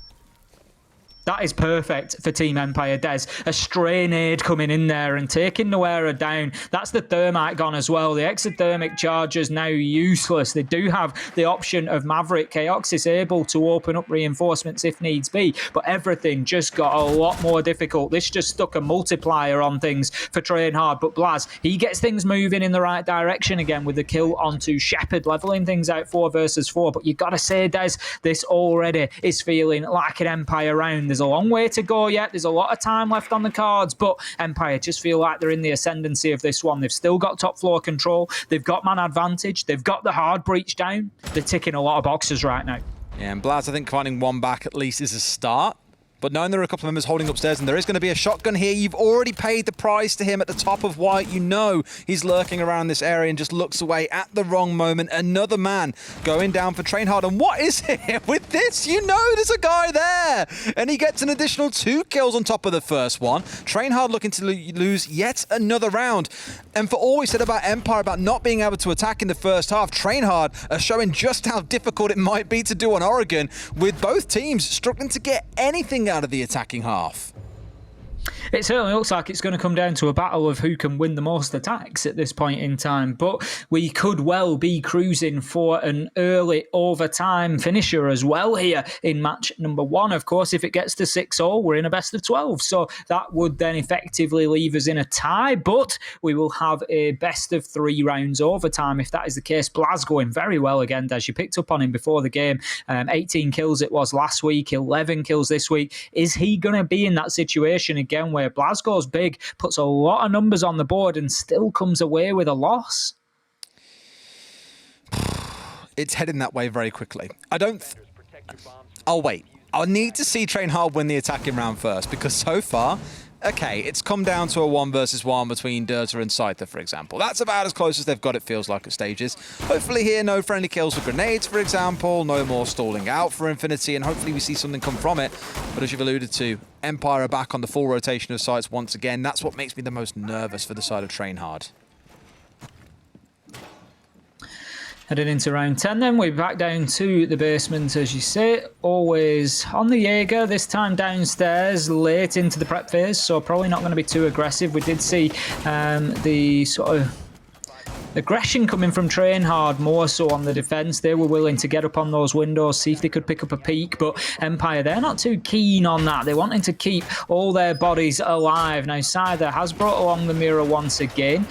That is perfect for Team Empire, Des. A stray nade coming in there and taking the wearer down. That's the thermite gone as well. The exothermic charger's now useless. They do have the option of Maverick. Chaoxis able to open up reinforcements if needs be, but everything just got a lot more difficult. This just stuck a multiplier on things for TrainHard, but Blaz, he gets things moving in the right direction again with the kill onto Shepard, leveling things out 4 versus 4. But you got to say, Des, this already is feeling like an Empire round. There's a long way to go yet. There's a lot of time left on the cards, but Empire just feel like they're in the ascendancy of this one. They've still got top floor control. They've got man advantage. They've got the hard breach down. They're ticking a lot of boxes right now. Yeah, and Blaz, I think finding one back at least is a start. But knowing there are a couple of members holding upstairs and there is going to be a shotgun here, you've already paid the price to him at the top of white. You know he's lurking around this area and just looks away at the wrong moment. Another man going down for TrainHard. And what is it with this? You know there's a guy there. And he gets an additional 2 kills on top of the first one. TrainHard looking to lose yet another round. And for all we said about Empire, about not being able to attack in the first half, TrainHard are showing just how difficult it might be to do on Oregon, with both teams struggling to get anything out of the attacking half. It certainly looks like it's going to come down to a battle of who can win the most attacks at this point in time, but we could well be cruising for an early overtime finisher as well here in match number 1. Of course, if it gets to 6-0, we're in a best of 12, so that would then effectively leave us in a tie, but we will have a best of 3 rounds overtime if that is the case. Blaz going very well again, as you picked up on him before the game. 18 kills it was last week, 11 kills this week. Is he going to be in that situation again where Blaz goes big, puts a lot of numbers on the board and still comes away with a loss? It's heading that way very quickly. I'll wait. I'll need to see TrainHard win the attacking round first, because so far, okay, it's come down to a 1 versus 1 between Dirter and Scyther, for example. That's about as close as they've got, it feels like, at stages. Hopefully here, no friendly kills with grenades, for example, no more stalling out for Infinity, and hopefully we see something come from it. But as you've alluded to, Empire are back on the full rotation of sites once again. That's what makes me the most nervous for the side of TrainHard. Heading into round 10 then, we're back down to the basement, as you say. Always on the Jaeger, this time downstairs, late into the prep phase, so probably not going to be too aggressive. We did see the sort of aggression coming from TrainHard more so on the defence. They were willing to get up on those windows, see if they could pick up a peek, but Empire, they're not too keen on that. They're wanting to keep all their bodies alive. Now, Scyther has brought along the mirror once again.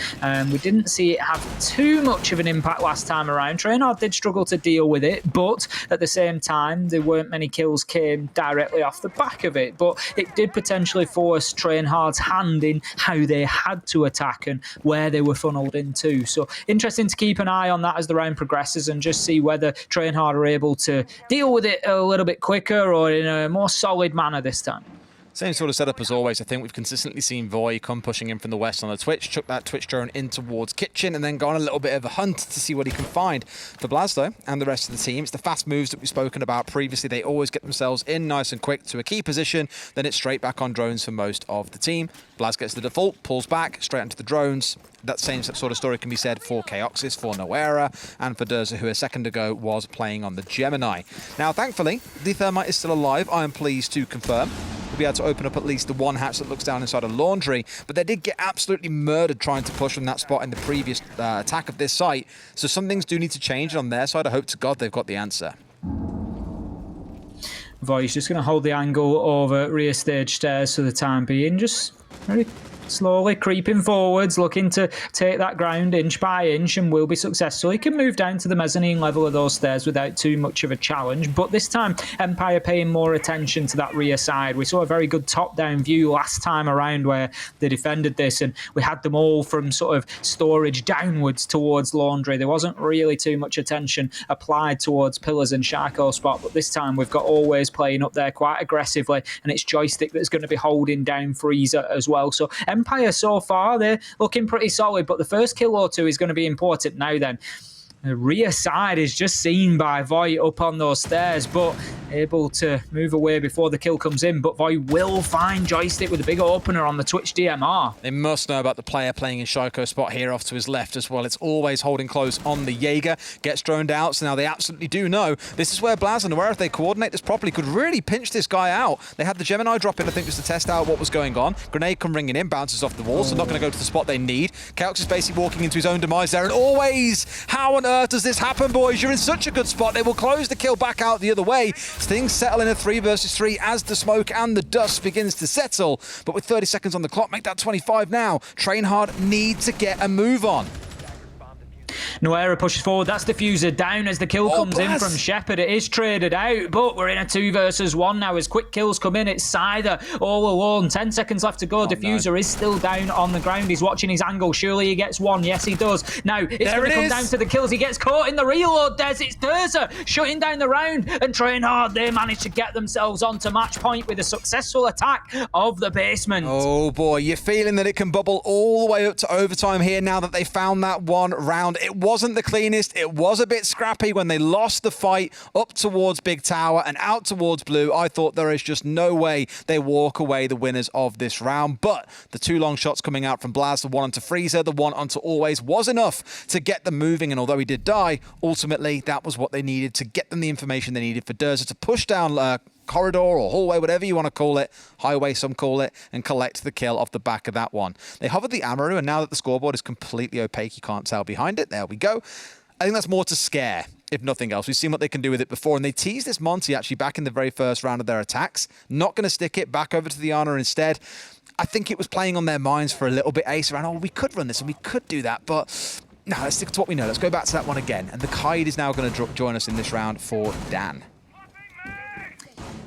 We didn't see it have too much of an impact last time around. TrainHard did struggle to deal with it, but at the same time, there weren't many kills came directly off the back of it, but it did potentially force TrainHard's hand in how they had to attack and where they were funneled into. So interesting to keep an eye on that as the round progresses and just see whether TrainHard are able to deal with it a little bit quicker or in a more solid manner this time. Same sort of setup as always. I think we've consistently seen Voy come pushing in from the west on the Twitch, chuck that Twitch drone in towards Kitchen, and then go on a little bit of a hunt to see what he can find. For Blaz, though, and the rest of the team, it's the fast moves that we've spoken about previously. They always get themselves in nice and quick to a key position, then it's straight back on drones for most of the team. Blaz gets the default, pulls back, straight onto the drones. That same sort of story can be said for Chaoxis, for Noera, and for Durza, who a second ago was playing on the Gemini. Now, thankfully, the Thermite is still alive, I am pleased to confirm. We'll be able to open up at least the one hatch that looks down inside a laundry, but they did get absolutely murdered trying to push from that spot in the previous attack of this site, so some things do need to change on their side. I hope to God they've got the answer. Voice just going to hold the angle over rear stage stairs for the time being, just very slowly creeping forwards, looking to take that ground inch by inch, and will be successful. He can move down to the mezzanine level of those stairs without too much of a challenge, but this time Empire paying more attention to that rear side. We saw a very good top-down view last time around where they defended this, and we had them all from sort of storage downwards towards laundry. There wasn't really too much attention applied towards pillars and Sharko spot, but this time we've got Always playing up there quite aggressively, and it's Joystick that's going to be holding down Freezer as well. So Empire so far, they're looking pretty solid, but the first kill or two is going to be important now then. The rear side is just seen by Voy up on those stairs, but able to move away before the kill comes in. But Voy will find Joystick with a big opener on the Twitch DMR. They must know about the player playing in Sharko spot here off to his left as well. It's Always holding close on the Jaeger. Gets droned out, so now they absolutely do know. This is where Blaz and Noera, if they coordinate this properly, could really pinch this guy out. They had the Gemini drop in, I think, just to test out what was going on. Grenade come ringing in, bounces off the wall, so not going to go to the spot they need. Chaox is basically walking into his own demise there, and Always, how on earth does this happen, boys? You're in such a good spot. They will close the kill back out the other way. Things settle in a 3 versus 3 as the smoke and the dust begins to settle. But with 30 seconds on the clock, make that 25 now. TrainHard need to get a move on. Noera pushes forward. That's Diffuser down as the kill comes in from Shepard. It is traded out, but we're in a 2 versus 1 now as quick kills come in. It's Scyther all alone. 10 seconds left to go. Diffuser is still down on the ground. He's watching his angle. Surely he gets one. Yes, he does. Now, it's going to come down to the kills. He gets caught in the reload, Des. It's Durza shutting down the round, and TrainHard, they manage to get themselves onto match point with a successful attack of the basement. Oh boy, you're feeling that it can bubble all the way up to overtime here now that they found that one round. It wasn't the cleanest. It was a bit scrappy when they lost the fight up towards Big Tower and out towards Blue. I thought there is just no way they walk away the winners of this round. But the 2 long shots coming out from Blaz, the one onto Freezer, the one onto Always, was enough to get them moving. And although he did die, ultimately that was what they needed to get them the information they needed for Durza to push down corridor or hallway, whatever you want to call it, highway some call it, and collect the kill off the back of that one. They hovered the Amaru, and now that the scoreboard is completely opaque, you can't tell behind it. There we go. I think that's more to scare, if nothing else. We've seen what they can do with it before, and they teased this Monty actually back in the very first round of their attacks. Not going to stick it back over to the Ana instead. I think it was playing on their minds for a little bit, Ace, around, oh, we could run this and we could do that, but no, let's stick to what we know. Let's go back to that one again. And the Kaid is now going to join us in this round for Dan.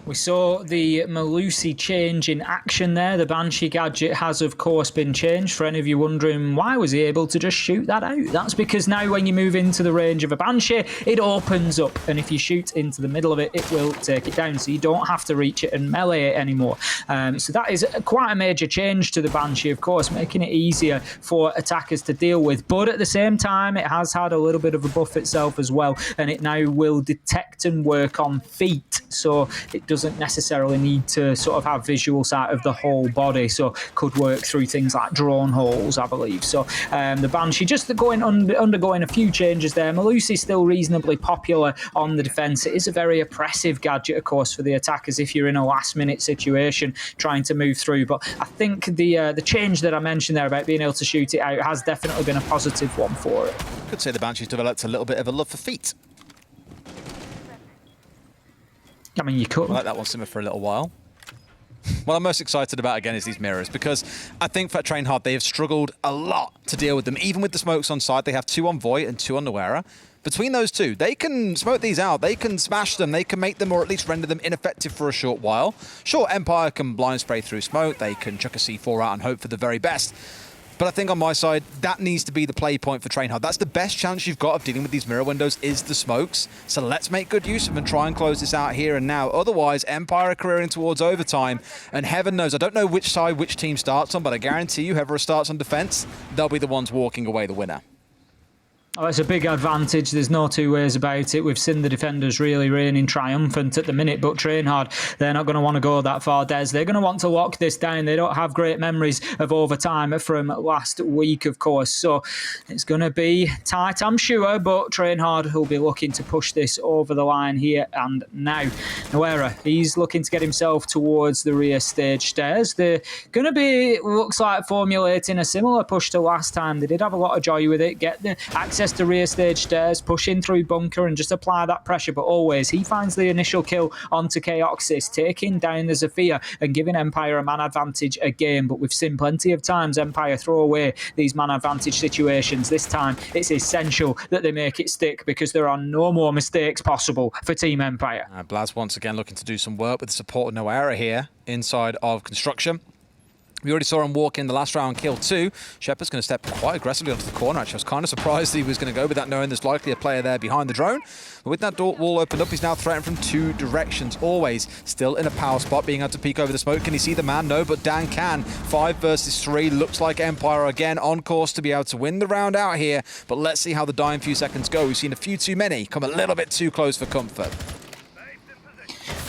We saw the Melusi change in action there. The Banshee gadget has, of course, been changed. For any of you wondering why was he able to just shoot that out? That's because now when you move into the range of a Banshee, it opens up. And if you shoot into the middle of it, it will take it down. So you don't have to reach it and melee it anymore. So that is quite a major change to the Banshee, of course, making it easier for attackers to deal with. But at the same time, it has had a little bit of a buff itself as well. And it now will detect and work on feet. So it doesn't necessarily need to sort of have visual sight of the whole body, so could work through things like drone holes, I believe. So the Banshee just undergoing a few changes there. Melusi's still reasonably popular on the defense. It is a very oppressive gadget, of course, for the attackers if you're in a last-minute situation trying to move through. But I think the change that I mentioned there about being able to shoot it out has definitely been a positive one for it. Could say the Banshee's developed a little bit of a love for feet. I mean, you could. I'll let that one simmer for a little while. What I'm most excited about, again, is these mirrors, because I think for TrainHard, they have struggled a lot to deal with them. Even with the smokes on side, they have 2 on Void and 2 on Noera. Between those two, they can smoke these out, they can smash them, they can make them or at least render them ineffective for a short while. Sure, Empire can blind spray through smoke, they can chuck a C4 out and hope for the very best. But I think on my side, that needs to be the play point for TrainHard. That's the best chance you've got of dealing with these mirror windows is the smokes. So let's make good use of them and try and close this out here and now. Otherwise, Empire are careering towards overtime. And heaven knows, I don't know which side which team starts on, but I guarantee you, whoever starts on defense, they'll be the ones walking away the winner. Oh, it's a big advantage. There's no two ways about it. We've seen the defenders really reigning triumphant at the minute, but TrainHard, they're not going to want to go that far, Des. They're going to want to lock this down. They don't have great memories of overtime from last week, of course. So it's going to be tight, I'm sure, but TrainHard will be looking to push this over the line here and now. Noera, he's looking to get himself towards the rear stage stairs. They're going to be, looks like, formulating a similar push to last time. They did have a lot of joy with it. Get the access to rear stage stairs, push in through bunker and just apply that pressure, but always he finds the initial kill onto Chaoxis, taking down the Zafir and giving Empire a man advantage again. But we've seen plenty of times Empire throw away these man advantage situations. This time it's essential that they make it stick because there are no more mistakes possible for Team Empire. Blaz once again looking to do some work with the support of Noera here inside of construction. We already saw him walk in the last round, kill 2. Shepard's going to step quite aggressively onto the corner. Actually, I was kind of surprised he was going to go with that, knowing there's likely a player there behind the drone. But with that door wall opened up, he's now threatened from 2 directions. Always still in a power spot, being able to peek over the smoke. Can he see the man? No, but Dan can. 5 versus 3. Looks like Empire again on course to be able to win the round out here. But let's see how the dying few seconds go. We've seen a few too many come a little bit too close for comfort.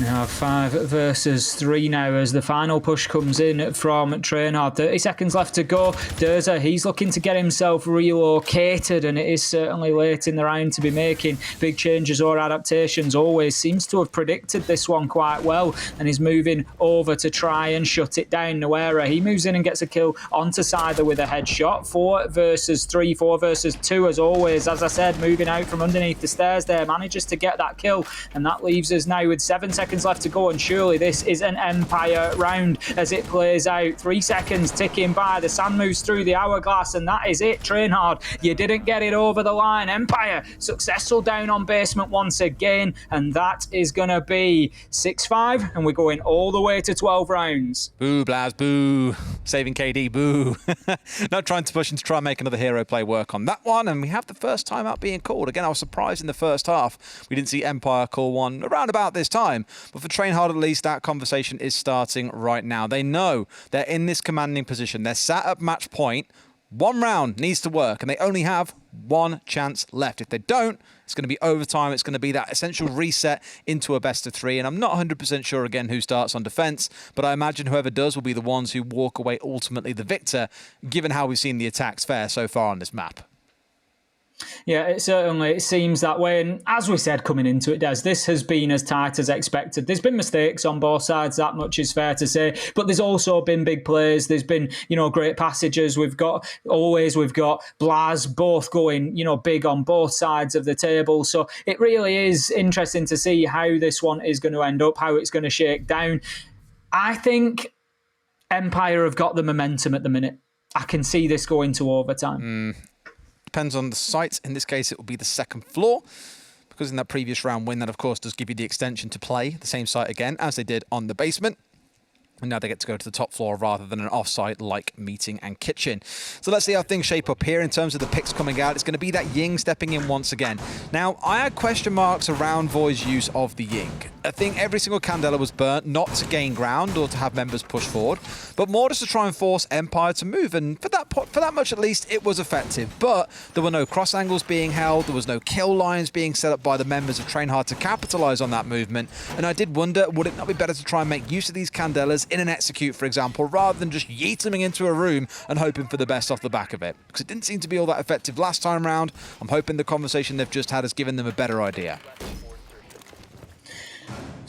Now 5 versus 3 now as the final push comes in from TrainHard. 30 seconds left to go. Durza, he's looking to get himself relocated, and it is certainly late in the round to be making big changes or adaptations. Always seems to have predicted this one quite well, and he's moving over to try and shut it down. Noera, he moves in and gets a kill onto Scyther with a headshot. 4 versus 3, 4 versus 2 as always. As I said, moving out from underneath the stairs there, manages to get that kill, and that leaves us now with 7 seconds left to go, and surely this is an Empire round as it plays out. 3 seconds ticking by, the sand moves through the hourglass, and that is it. TrainHard, you didn't get it over the line. Empire successful down on basement once again, and that is going to be 6-5, and we're going all the way to 12 rounds. Boo, Blaz, boo. Saving KD, boo. Not trying to push him to try and make another hero play work on that one, and we have the first time out being called. Again, I was surprised in the first half we didn't see Empire call one around about this time. But for TrainHard, at least, that conversation is starting right now. They know they're in this commanding position. They're sat at match point. 1 round needs to work, and they only have 1 chance left. If they don't, it's going to be overtime. It's going to be that essential reset into a best of 3. And I'm not 100% sure, again, who starts on defense, but I imagine whoever does will be the ones who walk away ultimately the victor, given how we've seen the attacks fare so far on this map. Yeah, it seems that way. And as we said coming into it, Des, this has been as tight as expected. There's been mistakes on both sides, that much is fair to say. But there's also been big plays. There's been, great passages. We've got Blaz both going, big on both sides of the table. So it really is interesting to see how this one is going to end up, how it's going to shake down. I think Empire have got the momentum at the minute. I can see this going to overtime. Depends on the site. In this case, it will be the second floor, because in that previous round win, that of course does give you the extension to play the same site again, as they did on the basement. And now they get to go to the top floor rather than an off-site like meeting and kitchen. So let's see how things shape up here in terms of the picks coming out. It's going to be that Ying stepping in once again. Now, I had question marks around Void's use of the Ying. I think every single Candela was burnt, not to gain ground or to have members push forward, but more just to try and force Empire to move. And for that much at least, it was effective. But there were no cross angles being held. There was no kill lines being set up by the members of TrainHard to capitalize on that movement. And I did wonder, would it not be better to try and make use of these Candelas in an execute, for example, rather than just yeet them into a room and hoping for the best off the back of it? Because it didn't seem to be all that effective last time round. I'm hoping the conversation they've just had has given them a better idea.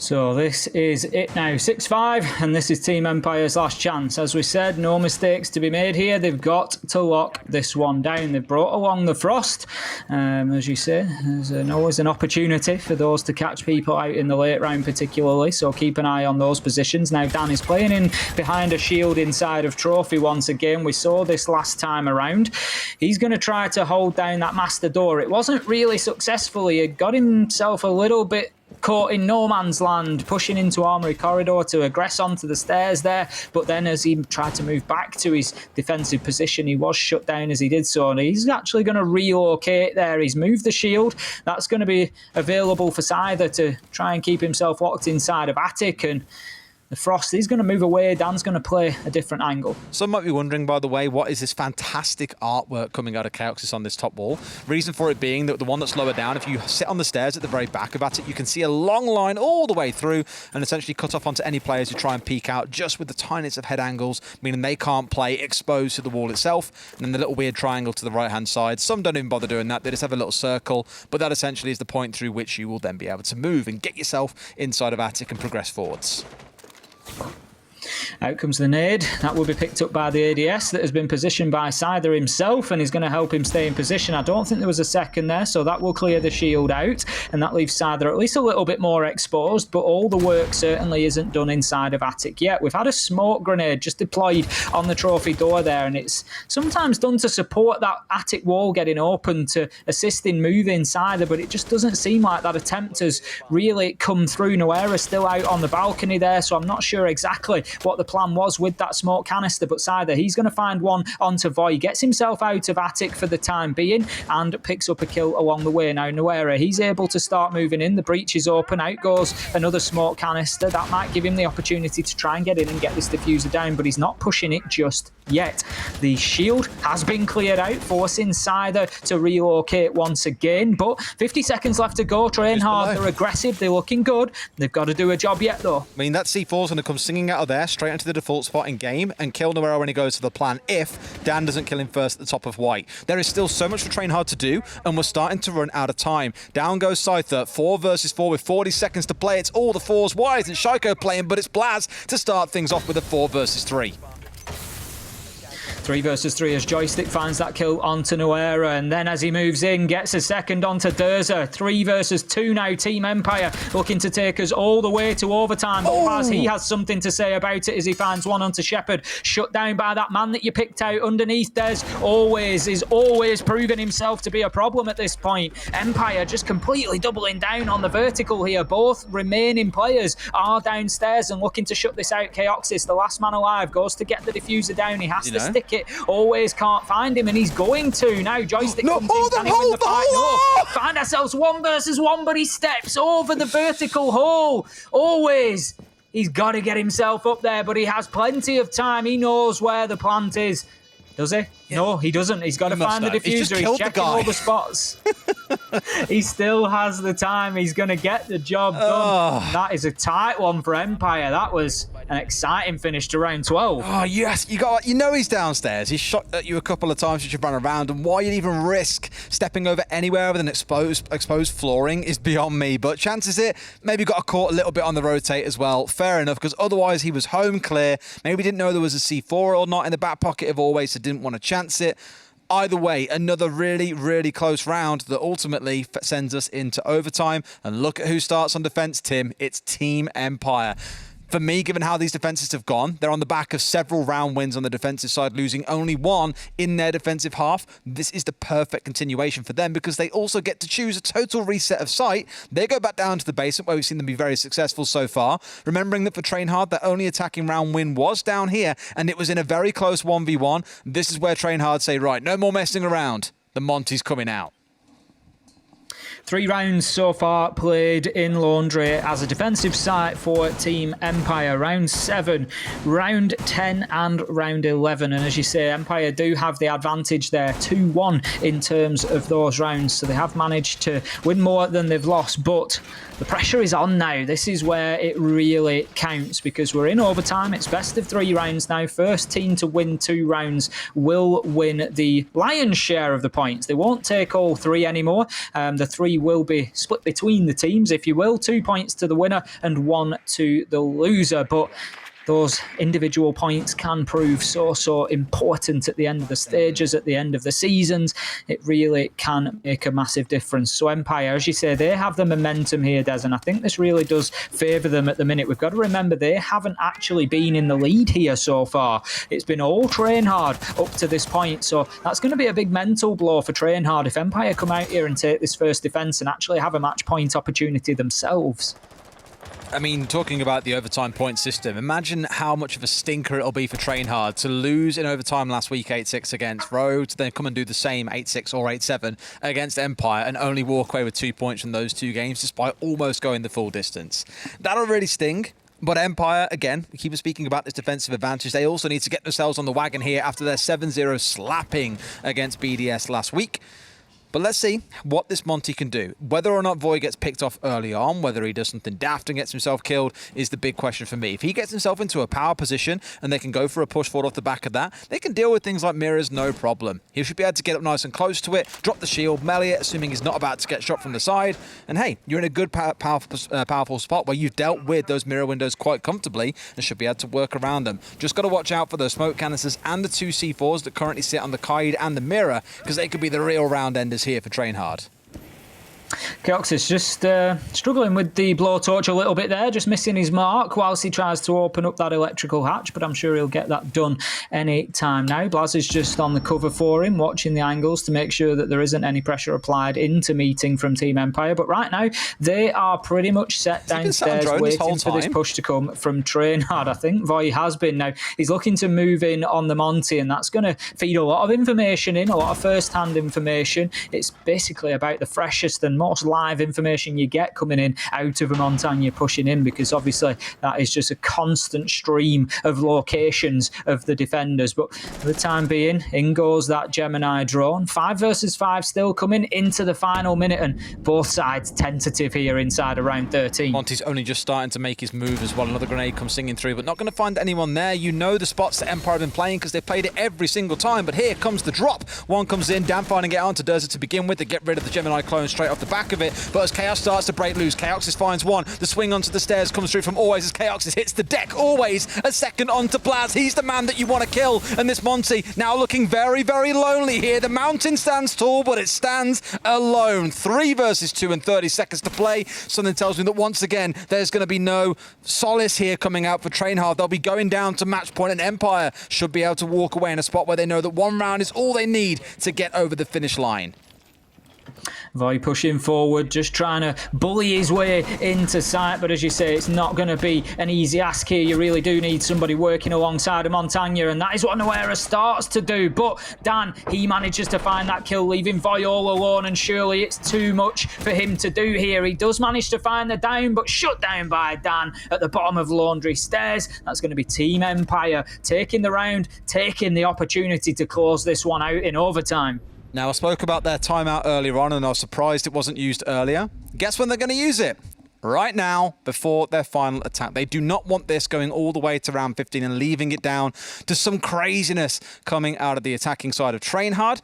So this is it now, 6-5, and this is Team Empire's last chance. As we said, no mistakes to be made here. They've got to lock this one down. They've brought along the Frost. As you say, there's always an opportunity for those to catch people out in the late round particularly, so keep an eye on those positions. Now Dan is playing in behind a shield inside of Trophy once again. We saw this last time around. He's going to try to hold down that master door. It wasn't really successful. He had got himself a little bit caught in no man's land, pushing into Armory Corridor to aggress onto the stairs there. But then as he tried to move back to his defensive position, he was shut down as he did so. And he's actually going to relocate there. He's moved the shield. That's going to be available for Scyther to try and keep himself locked inside of Attic. And the Frost, he's going to move away. Dan's going to play a different angle. Some might be wondering, by the way, what is this fantastic artwork coming out of Chaoxis on this top wall? Reason for it being that the one that's lower down, if you sit on the stairs at the very back of Attic, you can see a long line all the way through and essentially cut off onto any players who try and peek out just with the tiniest of head angles, meaning they can't play exposed to the wall itself. And then the little weird triangle to the right-hand side. Some don't even bother doing that. They just have a little circle. But that essentially is the point through which you will then be able to move and get yourself inside of Attic and progress forwards. Out comes the nade. That will be picked up by the ADS that has been positioned by Scyther himself and is going to help him stay in position. I don't think there was a second there, so that will clear the shield out, and that leaves Scyther at least a little bit more exposed, but all the work certainly isn't done inside of Attic yet. We've had a smoke grenade just deployed on the trophy door there, and it's sometimes done to support that Attic wall getting open to assist in moving Scyther, but it just doesn't seem like that attempt has really come through. Noera's still out on the balcony there, so I'm not sure exactly what the plan was with that smoke canister, but Scyther, he's going to find one onto Voy, gets himself out of Attic for the time being and picks up a kill along the way. Now Noera, he's able to start moving in, the breach is open, out goes another smoke canister. That might give him the opportunity to try and get in and get this diffuser down, but he's not pushing it just yet. The shield has been cleared out, forcing Scyther to relocate once again, but 50 seconds left to go. TrainHard, they're aggressive, they're looking good. They've got to do a job yet though. I mean, that C4's going to come singing out of there straight into the default spot in game and kill Noera when he goes to the plan if Dan doesn't kill him first at the top of white. There is still so much for TrainHard to do, and we're starting to run out of time. Down goes Scyther, 4 versus 4 with 40 seconds to play. It's all the 4s. Why isn't Shaiko playing? But it's Blaz to start things off with a 4 versus 3. 3 versus 3 as Joystick finds that kill onto Noera, and then as he moves in, gets a second onto Durza. 3 versus 2 now, Team Empire looking to take us all the way to overtime. But Baz, he has something to say about it as he finds one onto Shepard. Shut down by that man that you picked out underneath. Des is always proving himself to be a problem at this point. Empire just completely doubling down on the vertical here. Both remaining players are downstairs and looking to shut this out. Chaoxis, the last man alive, goes to get the diffuser down. He has to stick it. Always can't find him, and he's going to. Now Joystick comes in. Can he win the fight? No. Find ourselves 1 versus 1, but he steps over the vertical hole. Always. He's got to get himself up there, but he has plenty of time. He knows where the plant is. Does he? Yeah. No, he doesn't. He's got to find the diffuser. He's checking all the spots. He still has the time. He's going to get the job done. That is a tight one for Empire. That was an exciting finish to round 12. Oh, yes. You know he's downstairs. He's shot at you a couple of times as you've run around, and why you'd even risk stepping over anywhere with an exposed flooring is beyond me. But chances it, maybe got caught a little bit on the rotate as well. Fair enough, because otherwise he was home clear. Maybe didn't know there was a C4 or not in the back pocket of Always, so didn't want to chance it. Either way, another really, really close round that ultimately sends us into overtime. And look at who starts on defense, Tim. It's Team Empire. For me, given how these defenses have gone, they're on the back of several round wins on the defensive side, losing only 1 in their defensive half. This is the perfect continuation for them because they also get to choose a total reset of site. They go back down to the basement where we've seen them be very successful so far. Remembering that for TrainHard, their only attacking round win was down here, and it was in a very close 1v1. This is where TrainHard say, right, no more messing around. The Monty's coming out. 3 rounds so far played in Laundry as a defensive site for Team Empire. Round 7, round 10 and round 11. And as you say, Empire do have the advantage there, 2-1 in terms of those rounds. So they have managed to win more than they've lost. But the pressure is on now. This is where it really counts because we're in overtime. It's best of 3 rounds now. First team to win 2 rounds will win the lion's share of the points. They won't take all 3 anymore. The 3 will be split between the teams, if you will. 2 points to the winner and 1 to the loser. But those individual points can prove so important at the end of the stages, at the end of the seasons. It really can make a massive difference. So Empire, as you say, they have the momentum here, Des, and I think this really does favour them at the minute. We've got to remember they haven't actually been in the lead here so far. It's been all TrainHard up to this point, so that's going to be a big mental blow for TrainHard if Empire come out here and take this first defence and actually have a match point opportunity themselves. I mean, talking about the overtime point system, imagine how much of a stinker it'll be for TrainHard to lose in overtime last week 8-6 against Rogue, to then come and do the same 8-6 or 8-7 against Empire and only walk away with 2 points from those 2 games despite almost going the full distance. That'll really sting. But Empire, again, we keep speaking about this defensive advantage. They also need to get themselves on the wagon here after their 7-0 slapping against BDS last week. But let's see what this Monty can do. Whether or not Void gets picked off early on, whether he does something daft and gets himself killed, is the big question for me. If he gets himself into a power position and they can go for a push forward off the back of that, they can deal with things like mirrors, no problem. He should be able to get up nice and close to it, drop the shield, melee it, assuming he's not about to get shot from the side. And hey, you're in a good, powerful spot where you've dealt with those mirror windows quite comfortably and should be able to work around them. Just got to watch out for those smoke canisters and the 2 C4s that currently sit on the Kaid and the mirror, because they could be the real round enders here for TrainHard. Keox is just struggling with the blowtorch a little bit there, just missing his mark whilst he tries to open up that electrical hatch, but I'm sure he'll get that done any time now. Blaz is just on the cover for him, watching the angles to make sure that there isn't any pressure applied into meeting from Team Empire, but right now they are pretty much set downstairs waiting for this push to come from TrainHard. I think Voy has been. Now he's looking to move in on the Monty, and that's going to feed a lot of information in, a lot of first-hand information. It's basically about the freshest and most live information you get coming in out of a Montagne pushing in, because obviously that is just a constant stream of locations of the defenders. But for the time being, in goes that Gemini drone. 5 versus 5 still coming into the final minute, and both sides tentative here inside of round 13. Monty's only just starting to make his move as well. Another grenade comes singing through, but not going to find anyone there. You know the spots that Empire have been playing because they played it every single time, but here comes the drop. One comes in, Dan finding it onto Durza to begin with to get rid of the Gemini clone straight off the back of it. But as Chaos starts to break loose, Chaoxis finds one. The swing onto the stairs comes through from Always as Chaoxis hits the deck. Always a second onto Blaz. He's the man that you want to kill. And this Monty now looking very, very lonely here. The mountain stands tall, but it stands alone. 3 versus 2 and 30 seconds to play. Something tells me that once again, there's going to be no solace here coming out for TrainHard. They'll be going down to match point, and Empire should be able to walk away in a spot where they know that 1 round is all they need to get over the finish line. Voy pushing forward, just trying to bully his way into sight, but as you say, it's not going to be an easy ask here. You really do need somebody working alongside a Montagne, and that is what Noera starts to do. But Dan, he manages to find that kill, leaving Voy all alone, and surely it's too much for him to do here. He does manage to find the down, but shut down by Dan at the bottom of Laundry Stairs. That's going to be Team Empire taking the round, taking the opportunity to close this one out in overtime. Now, I spoke about their timeout earlier on, and I was surprised it wasn't used earlier. Guess when they're going to use it? Right now, before their final attack. They do not want this going all the way to round 15 and leaving it down to some craziness coming out of the attacking side of TrainHard.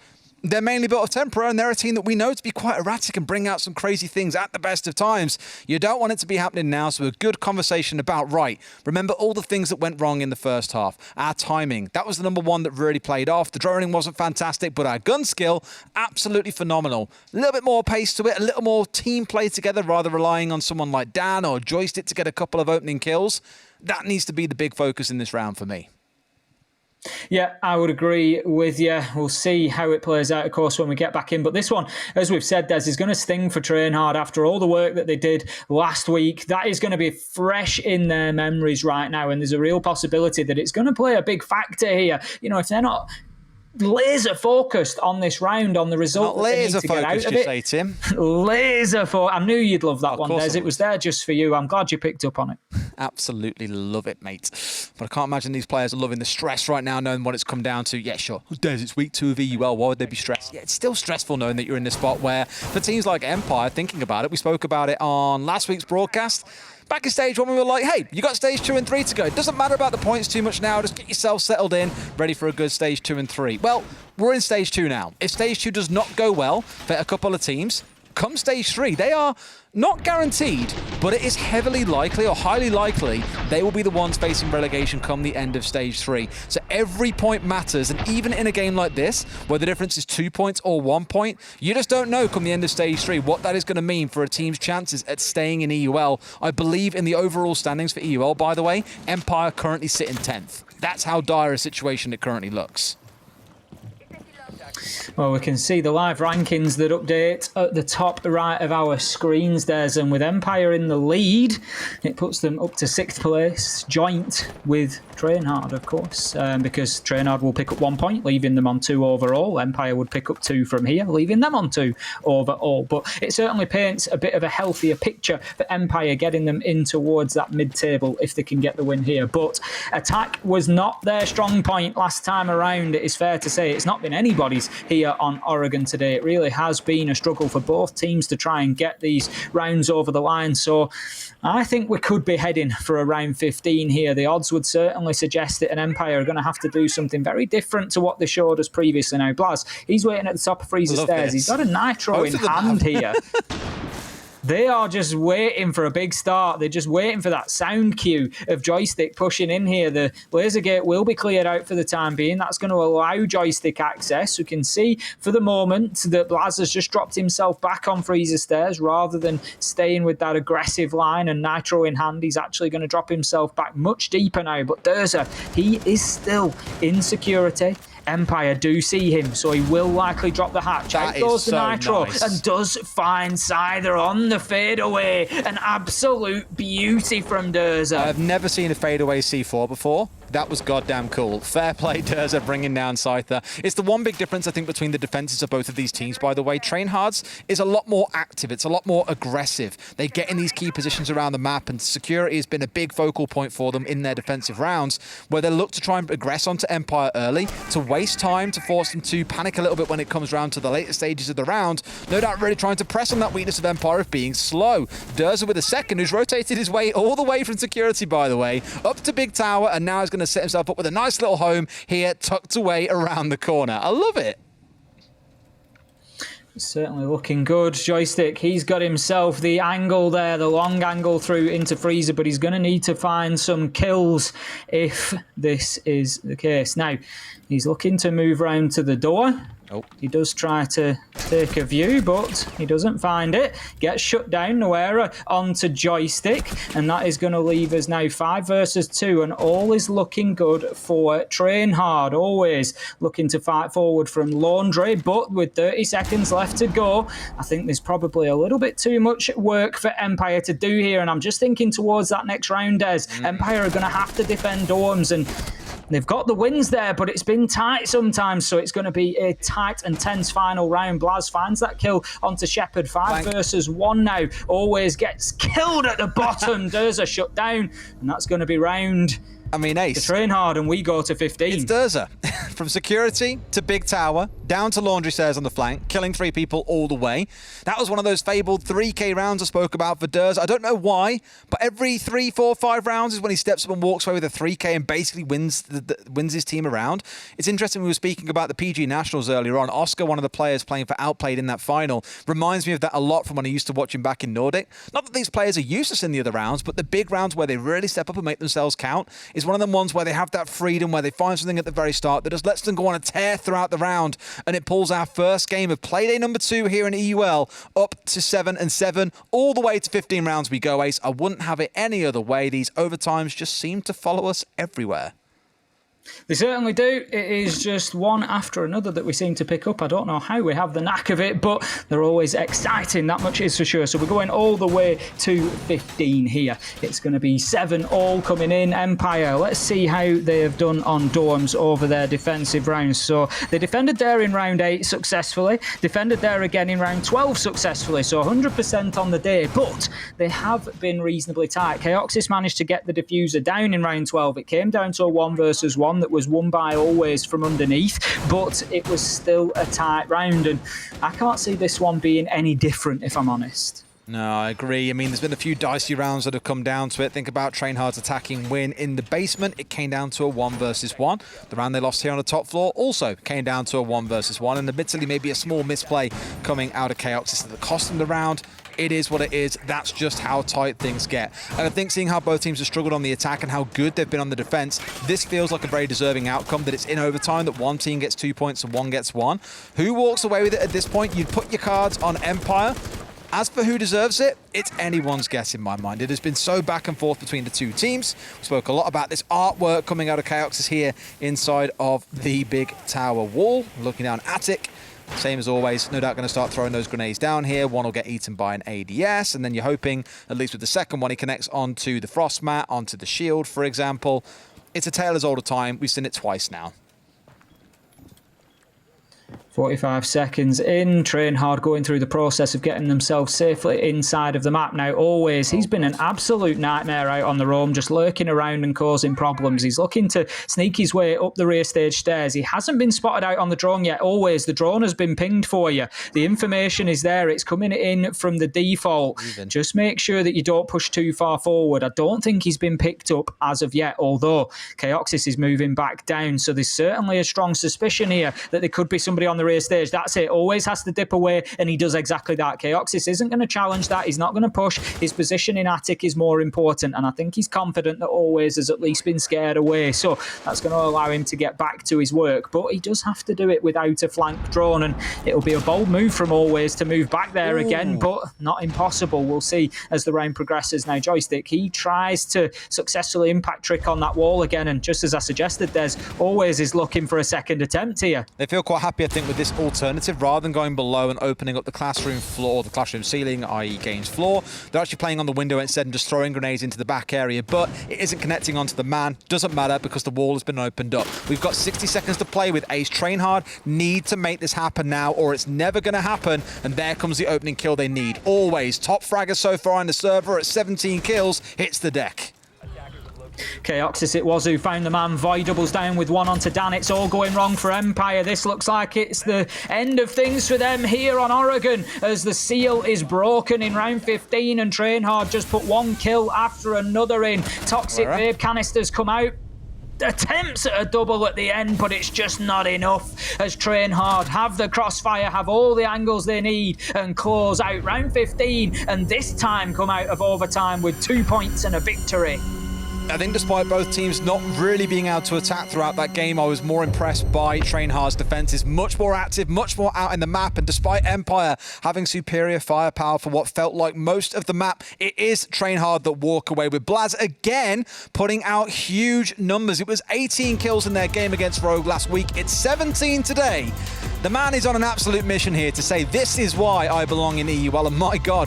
They're mainly built of temper, and they're a team that we know to be quite erratic and bring out some crazy things at the best of times. You don't want it to be happening now, so a good conversation about, right, remember all the things that went wrong in the first half. Our timing, that was the number one that really played off. The droning wasn't fantastic, but our gun skill, absolutely phenomenal. A little bit more pace to it, a little more team play together, rather relying on someone like Dan or Joystick to get a couple of opening kills. That needs to be the big focus in this round for me. Yeah, I would agree with you. We'll see how it plays out, of course, when we get back in. But this one, as we've said, Des, is going to sting for TrainHard after all the work that they did last week. That is going to be fresh in their memories right now, and there's a real possibility that it's going to play a big factor here. You know, if they're not laser focused on this round, on the result that they need to get out of it. Say, Tim. Laser focused. I knew you'd love that one, Des. It was there just for you. I'm glad you picked up on it. Absolutely love it, mate. But I can't imagine these players are loving the stress right now, knowing what it's come down to. Yeah, sure. Des, it's week 2 of EUL. Why would they be stressed? Yeah, it's still stressful knowing that you're in this spot where, for teams like Empire, thinking about it, we spoke about it on last week's broadcast. Back in stage 1, we were like, hey, you got stage 2 and 3 to go. It doesn't matter about the points too much now. Just get yourself settled in, ready for a good stage 2 and 3. Well, we're in stage 2 now. If stage 2 does not go well for a couple of teams, come stage 3, they are not guaranteed, but it is heavily likely or highly likely they will be the ones facing relegation come the end of stage 3. So every point matters, and even in a game like this, where the difference is 2 points or 1 point, you just don't know come the end of stage 3 what that is going to mean for a team's chances at staying in EUL. I believe in the overall standings for EUL, by the way, Empire currently sit in 10th. That's how dire a situation it currently looks. Well, we can see the live rankings that update at the top right of our screens there, and with Empire in the lead, it puts them up to 6th place, joint with TrainHard, of course, because TrainHard will pick up 1 point, leaving them on 2 overall. Empire would pick up 2 from here, leaving them on 2 overall. But it certainly paints a bit of a healthier picture for Empire, getting them in towards that mid-table if they can get the win here. But attack was not their strong point last time around. It is fair to say it's not been anybody's here on Oregon today. It really has been a struggle for both teams to try and get these rounds over the line. So I think we could be heading for a round 15 here. The odds would certainly suggest that an Empire are going to have to do something very different to what they showed us previously. Now, Blaz, he's waiting at the top of Freezer Stairs. He's got a nitro in hand here. They are just waiting for a big start. They're just waiting for that sound cue of Joystick pushing in here. The laser gate will be cleared out for the time being. That's going to allow Joystick access. You can see for the moment that Blaz has just dropped himself back on Freezer Stairs rather than staying with that aggressive line and nitro in hand. He's actually going to drop himself back much deeper now. But Durza, he is still in security. Empire do see him, so he will likely drop the hatch. Out goes the nitro, and does find Scyther on the fadeaway. An absolute beauty from Durza. I've never seen a fadeaway C4 before. That was goddamn cool. Fair play, Durza, bringing down Scyther. It's the one big difference, I think, between the defenses of both of these teams, by the way. TrainHard's is a lot more active. It's a lot more aggressive. They get in these key positions around the map, and security has been a big focal point for them in their defensive rounds, where they look to try and aggress onto Empire early, to waste time, to force them to panic a little bit when it comes around to the later stages of the round. No doubt really trying to press on that weakness of Empire of being slow. Durza with a second, who's rotated his way all the way from security, by the way, up to Big Tower, and now is going to set himself up with a nice little home here tucked away around the corner. I love it. Certainly looking good. Joystick, he's got himself the angle there, the long angle through into Freezer, but he's going to need to find some kills if this is the case. Now, he's looking to move round to the door. Oh. He does try to take a view, but he doesn't find it. Gets shut down, Noera onto Joystick, and that is going to leave us now 5 versus 2, and all is looking good for TrainHard. Always looking to fight forward from Laundry, but with 30 seconds left to go, I think there's probably a little bit too much work for Empire to do here, and I'm just thinking towards that next round, Des. Empire are going to have to defend dorms, and they've got the wins there, but it's been tight sometimes, so it's going to be a tight and tense final round. Blaz finds that kill onto Shepard. 5 versus 1 now. Always gets killed at the bottom. Durza shut down, and that's going to be round... I mean, Ace. To TrainHard, and we go to 15. It's Durza. From security to Big Tower, down to Laundry Stairs on the flank, killing 3 people all the way. That was one of those fabled 3K rounds I spoke about for Durza. I don't know why, but every 3, 4, 5 rounds is when he steps up and walks away with a 3K and basically wins his team around. It's interesting, we were speaking about the PG Nationals earlier on. Oscar, one of the players playing for Outplayed in that final, reminds me of that a lot from when I used to watch him back in Nordic. Not that these players are useless in the other rounds, but the big rounds where they really step up and make themselves count is one of them ones where they have that freedom, where they find something at the very start that just lets them go on a tear throughout the round, and it pulls our first game of Playday number 2 here in EUL up to 7-7. All the way to 15 rounds we go, Ace. I wouldn't have it any other way. These overtimes just seem to follow us everywhere. They certainly do. It is just one after another that we seem to pick up. I don't know how we have the knack of it, but they're always exciting, that much is for sure. So we're going all the way to 15 here. It's going to be 7 all coming in. Empire, let's see how they have done on dorms over their defensive rounds. So they defended there in round 8 successfully, defended there again in round 12 successfully, so 100% on the day, but they have been reasonably tight. Chaoxis managed to get the diffuser down in round 12. It came down to a 1 versus 1 that was won by Always from underneath, but it was still a tight round, and I can't see this one being any different, if I'm honest. No, I agree. I mean, there's been a few dicey rounds that have come down to it. Think about TrainHard's attacking win in the basement. It came down to a 1 versus 1. The round they lost here on the top floor also came down to a 1 versus 1. And admittedly, maybe a small misplay coming out of Chaoxis that cost them the round. It is what it is. That's just how tight things get. And I think seeing how both teams have struggled on the attack and how good they've been on the defense, this feels like a very deserving outcome, that it's in overtime, that one team gets 2 points and one gets 1. Who walks away with it at this point? You'd put your cards on Empire. As for who deserves it, it's anyone's guess in my mind. It has been so back and forth between the two teams. We spoke a lot about this artwork coming out of Chaoxis here inside of the big tower wall. Looking down Attic. Same as always, no doubt going to start throwing those grenades down here. One will get eaten by an ADS, and then you're hoping, at least with the second one, he connects onto the frost mat, onto the shield, for example. It's a tale as old a time. We've seen it twice now. 45 seconds in, TrainHard going through the process of getting themselves safely inside of the map. Now, always, he's been an absolute nightmare out on the roam, just lurking around and causing problems. He's looking to sneak his way up the rear stage stairs. He hasn't been spotted out on the drone yet. Always, the drone has been pinged for you. The information is there. It's coming in from the default. Just make sure that you don't push too far forward. I don't think he's been picked up as of yet, although Chaoxis is moving back down. So there's certainly a strong suspicion here that there could be somebody on the rear stage. That's it. Always has to dip away, and he does exactly that. Chaoxis isn't going to challenge that. He's not going to push. His position in Attic is more important, and I think he's confident that Always has at least been scared away. So that's going to allow him to get back to his work, but he does have to do it without a flank drone, and it'll be a bold move from Always to move back there again, but not impossible. We'll see as the round progresses. Now, Joystick, he tries to successfully impact trick on that wall again, and just as I suggested, there's Always is looking for a second attempt here. They feel quite happy, I think, with this alternative. Rather than going below and opening up the classroom floor, the classroom ceiling, i.e. games floor, they're actually playing on the window instead and just throwing grenades into the back area, but it isn't connecting onto the man. Doesn't matter because the wall has been opened up. We've got 60 seconds to play with Ace. TrainHard need to make this happen now, or it's never going to happen, and there comes the opening kill they need. Always top fragger so far in the server at 17 kills, hits the deck. Chaoxis it was who found the man. Void doubles down with one onto Dan. It's all going wrong for Empire. This looks like it's the end of things for them here on Oregon, as the seal is broken in round 15, and TrainHard just put one kill after another in. Toxic Vape canisters come out. Attempts at a double at the end, but it's just not enough, as TrainHard have the crossfire, have all the angles they need, and close out round 15, and this time come out of overtime with 2 points and a victory. I think despite both teams not really being able to attack throughout that game, I was more impressed by TrainHard's defenses. Much more active, much more out in the map, and despite Empire having superior firepower for what felt like most of the map, it is TrainHard that walk away with Blaz again putting out huge numbers. It was 18 kills in their game against Rogue last week. It's 17 today. The man is on an absolute mission here to say, this is why I belong in EUL, and my God,